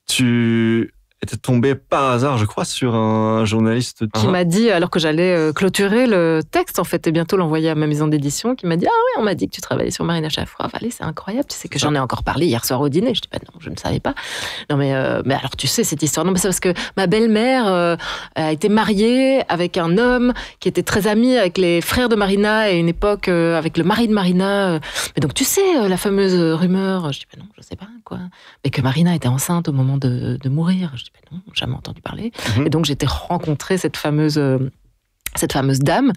tu était tombé par hasard, je crois, sur un journaliste qui m'a dit, alors que j'allais clôturer le texte, en fait, et bientôt l'envoyer à ma maison d'édition, qui m'a dit « Ah oui, on m'a dit que tu travaillais sur Marina Shafroff. Allez, c'est incroyable, tu sais que j'en ai encore parlé hier soir au dîner. » Je dis « Non, je ne savais pas. » Non, mais alors, tu sais, cette histoire. Non, mais c'est parce que ma belle-mère a été mariée avec un homme qui était très ami avec les frères de Marina et une époque avec le mari de Marina. Mais donc, tu sais, la fameuse rumeur. Je dis « Non, je sais pas, quoi. » Mais que Marina était enceinte au moment de mourir. Je dis « Non, jamais entendu parler. » Et donc, j'étais rencontrée cette fameuse dame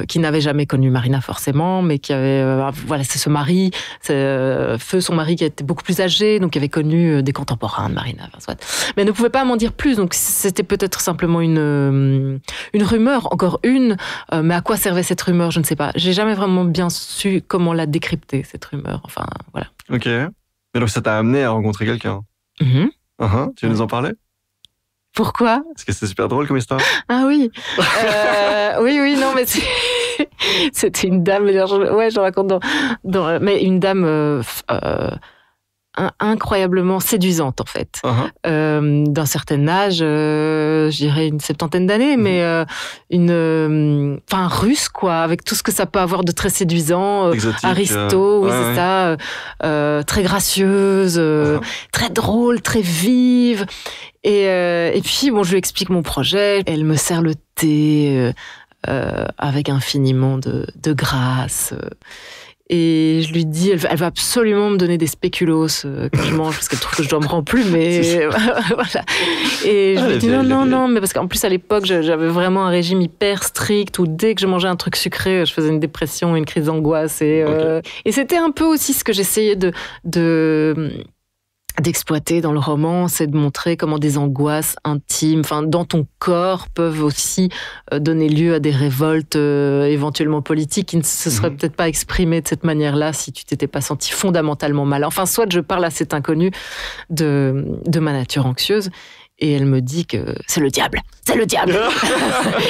qui n'avait jamais connu Marina forcément, mais qui avait, voilà, c'est ce mari, son mari qui était beaucoup plus âgé, donc qui avait connu des contemporains de Marina. Enfin, soit. Mais elle ne pouvait pas m'en dire plus, donc c'était peut-être simplement une rumeur, encore une, mais à quoi servait cette rumeur, je ne sais pas. J'ai jamais vraiment bien su comment la décrypter, cette rumeur. Enfin, voilà. Ok. Mais donc ça t'a amené à rencontrer quelqu'un. Tu veux nous en parler? Pourquoi? Parce que c'est super drôle comme histoire. Ah oui. Oui, non, mais c'était une dame, je raconte mais une dame incroyablement séduisante, en fait. D'un certain âge, je dirais une 70aine d'années, mais russe, quoi, avec tout ce que ça peut avoir de très séduisant. Exotique, aristo, oui, c'est ça. Très gracieuse, très drôle, très vive. Et puis, bon, je lui explique mon projet. Elle me sert le thé avec infiniment de grâce. Et je lui dis, elle va absolument me donner des spéculoos que je mange parce qu'elle trouve que je dois me remplumer. Voilà. Et je lui dis non, mais parce qu'en plus à l'époque, j'avais vraiment un régime hyper strict où dès que je mangeais un truc sucré, je faisais une dépression, une crise d'angoisse. Et c'était un peu aussi ce que j'essayais d'exploiter dans le roman, c'est de montrer comment des angoisses intimes, dans ton corps, peuvent aussi donner lieu à des révoltes éventuellement politiques qui ne se seraient peut-être pas exprimées de cette manière-là si tu t'étais pas senti fondamentalement mal. Enfin, soit je parle à cet inconnu de ma nature anxieuse, et elle me dit que c'est le diable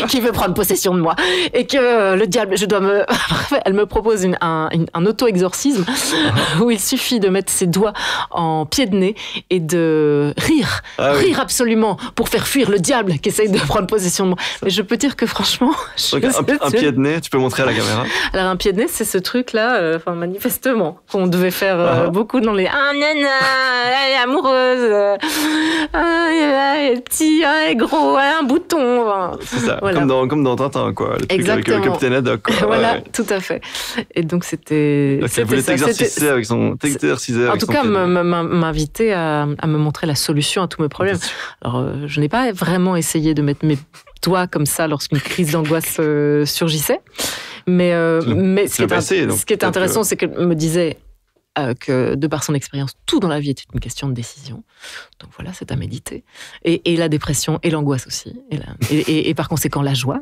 qui veut prendre possession de moi. Et que le diable, elle me propose un auto-exorcisme où il suffit de mettre ses doigts en pied de nez et de rire absolument pour faire fuir le diable qui essaye de prendre possession de moi. Mais je peux dire que franchement... un pied de nez, tu peux montrer à la caméra? Alors un pied de nez, c'est ce truc-là, manifestement, qu'on devait faire beaucoup dans les... Ah, nana, elle est amoureuse. est petit, un est gros, un bouton. Enfin, C'est ça, voilà. comme dans Tintin, quoi. Le truc avec Exactement. le Capitaine Haddock, quoi. Voilà, Ouais. tout à fait. Et donc c'était. Donc, elle c'était voulait ça. t'exercicer avec son. En tout cas, m'inviter à me montrer la solution à tous mes problèmes. Alors, je n'ai pas vraiment essayé de mettre mes doigts comme ça lorsqu'une crise d'angoisse surgissait. Mais ce qui est intéressant, c'est qu'elle me disait que de par son expérience, tout dans la vie est une question de décision. Donc voilà, c'est à méditer. Et la dépression et l'angoisse aussi. Et par conséquent, la joie.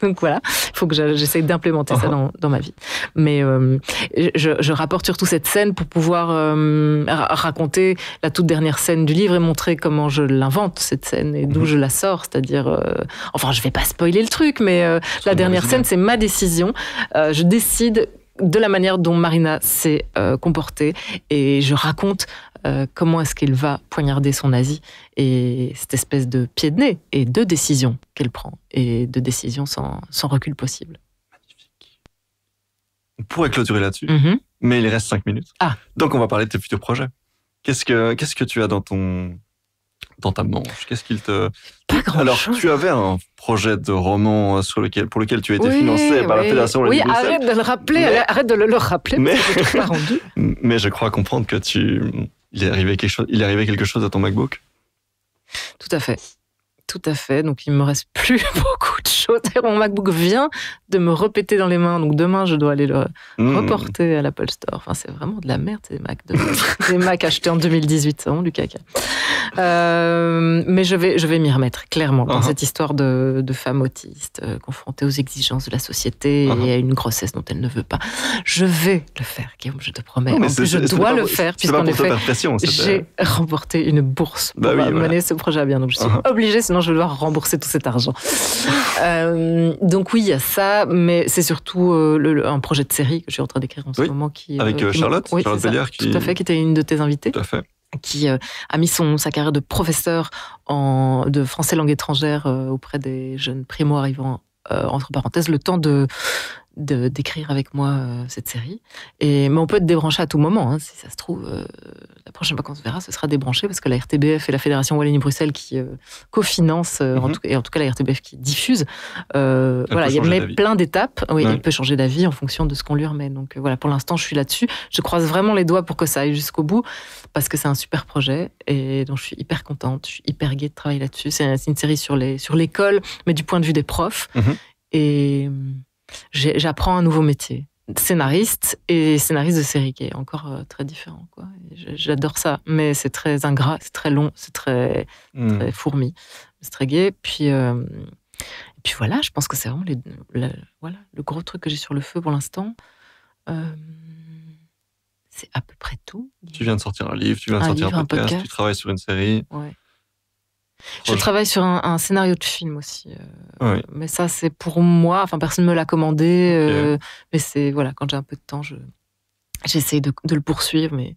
Donc voilà, il faut que j'essaye d'implémenter ça dans ma vie. Mais je rapporte surtout cette scène pour pouvoir raconter la toute dernière scène du livre et montrer comment je l'invente, cette scène, et d'où je la sors. C'est-à-dire, enfin, je vais pas spoiler le truc, mais la dernière scène, c'est ma décision. Je décide de la manière dont Marina s'est comportée et je raconte comment est-ce qu'elle va poignarder son nazi et cette espèce de pied de nez et de décisions qu'elle prend et de décisions sans recul possible. Magnifique. On pourrait clôturer là-dessus, mais il reste 5 minutes. Ah. Donc on va parler de tes futurs projets. Qu'est-ce que tu as dans ta manche? Qu'est-ce qu'il te... Pas grand-chose. Alors, tu avais un projet de roman pour lequel tu as été financé par la Fédération Oui, Wallonie-Bruxelles. arrête de le rappeler, arrête de le rappeler, parce que je ne pas rendu. Mais je crois comprendre que il est arrivé quelque chose à ton MacBook. Tout à fait. Tout à fait. Donc, il me reste plus beaucoup de choses. Mon MacBook vient de me repéter dans les mains. Donc, demain, je dois aller le reporter à l'Apple Store. Enfin, c'est vraiment de la merde, ces Macs. Des Macs achetés en 2018. C'est vraiment du caca. Mais je vais m'y remettre, clairement, dans cette histoire de femme autiste, confrontée aux exigences de la société et à une grossesse dont elle ne veut pas. Je vais le faire, Guillaume, je te promets. En plus, je dois le faire, puisqu'en effet, j'ai remporté une bourse pour mener ce projet à bien. Donc, je suis obligée, sinon je vais devoir rembourser tout cet argent. Donc oui, il y a ça, mais c'est surtout un projet de série que je suis en train d'écrire en ce moment. Avec Charlotte Bellière. Tout à fait, qui était une de tes invitées. Tout à fait. Qui a mis sa carrière de professeur de français langue étrangère auprès des jeunes primo-arrivants, entre parenthèses, le temps d'écrire avec moi cette série. Mais on peut être débranché à tout moment, hein, si ça se trouve. La prochaine fois qu'on se verra, ce sera débranché, parce que la RTBF et la Fédération Wallonie-Bruxelles qui cofinancent, en tout cas la RTBF qui diffuse, voilà, il y a plein d'étapes. Oui, elle peut changer d'avis en fonction de ce qu'on lui remet. Donc voilà, pour l'instant, je suis là-dessus. Je croise vraiment les doigts pour que ça aille jusqu'au bout, parce que c'est un super projet et donc je suis hyper contente, je suis hyper gaie de travailler là-dessus. C'est une série sur l'école, mais du point de vue des profs. Et j'apprends un nouveau métier. Scénariste et scénariste de série, qui est encore très différent, quoi. J'adore ça, mais c'est très ingrat, c'est très long, c'est très fourmi, c'est très gai. Puis voilà, je pense que c'est vraiment le gros truc que j'ai sur le feu pour l'instant. C'est à peu près tout. Tu viens de sortir un livre, tu viens de sortir un podcast, tu travailles sur une série. Ouais. Je travaille sur un scénario de film aussi. Mais ça, c'est pour moi. Enfin, personne ne me l'a commandé. Mais c'est, voilà, quand j'ai un peu de temps, j'essaye de le poursuivre. Mais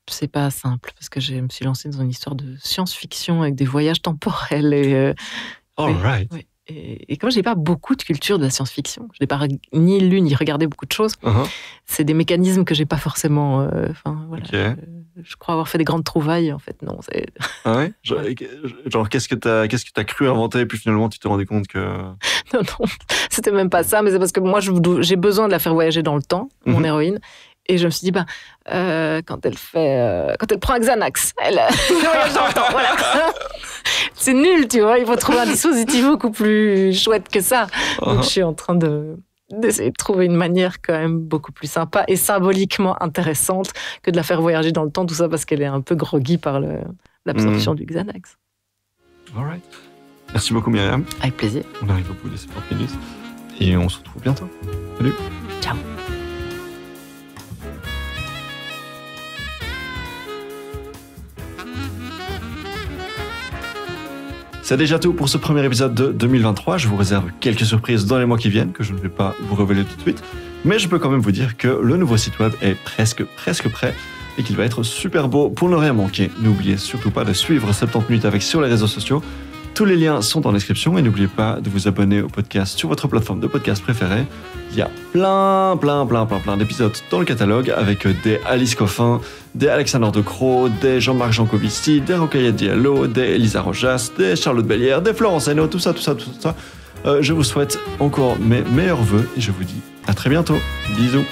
c'est pas simple, parce que je me suis lancée dans une histoire de science-fiction avec des voyages temporels. Et comme je n'ai pas beaucoup de culture de la science-fiction, je n'ai pas ni lu ni regardé beaucoup de choses, c'est des mécanismes que je n'ai pas forcément... Je crois avoir fait des grandes trouvailles, en fait. Non, ah ouais? Genre, qu'est-ce que t'as cru inventer, et puis finalement tu t'es rendu compte que... Non, c'était même pas ça, mais c'est parce que moi, j'ai besoin de la faire voyager dans le temps, mon héroïne. Et je me suis dit, quand elle prend un Xanax, elle voyage dans le temps, voilà. C'est nul, tu vois, il faut trouver un dispositif beaucoup plus chouette que ça. Donc je suis en train d'essayer de trouver une manière quand même beaucoup plus sympa et symboliquement intéressante que de la faire voyager dans le temps, tout ça parce qu'elle est un peu groggy par l'absorption du Xanax. All right. Merci beaucoup, Myriam. Avec plaisir. On arrive au bout des 50 minutes et on se retrouve bientôt. Salut. Ciao. C'est déjà tout pour ce premier épisode de 2023. Je vous réserve quelques surprises dans les mois qui viennent que je ne vais pas vous révéler tout de suite. Mais je peux quand même vous dire que le nouveau site web est presque prêt et qu'il va être super beau pour ne rien manquer. N'oubliez surtout pas de suivre 70 minutes avec sur les réseaux sociaux Tous les liens sont en description et n'oubliez pas de vous abonner au podcast sur votre plateforme de podcast préférée. Il y a plein d'épisodes dans le catalogue avec des Alice Coffin, des Alexandre De Croo, des Jean-Marc Jancovici, des Rokhaya Diallo, des Elisa Rojas, des Charlotte Bellière, des Florence Hainaut, tout ça. Je vous souhaite encore mes meilleurs vœux et je vous dis à très bientôt. Bisous.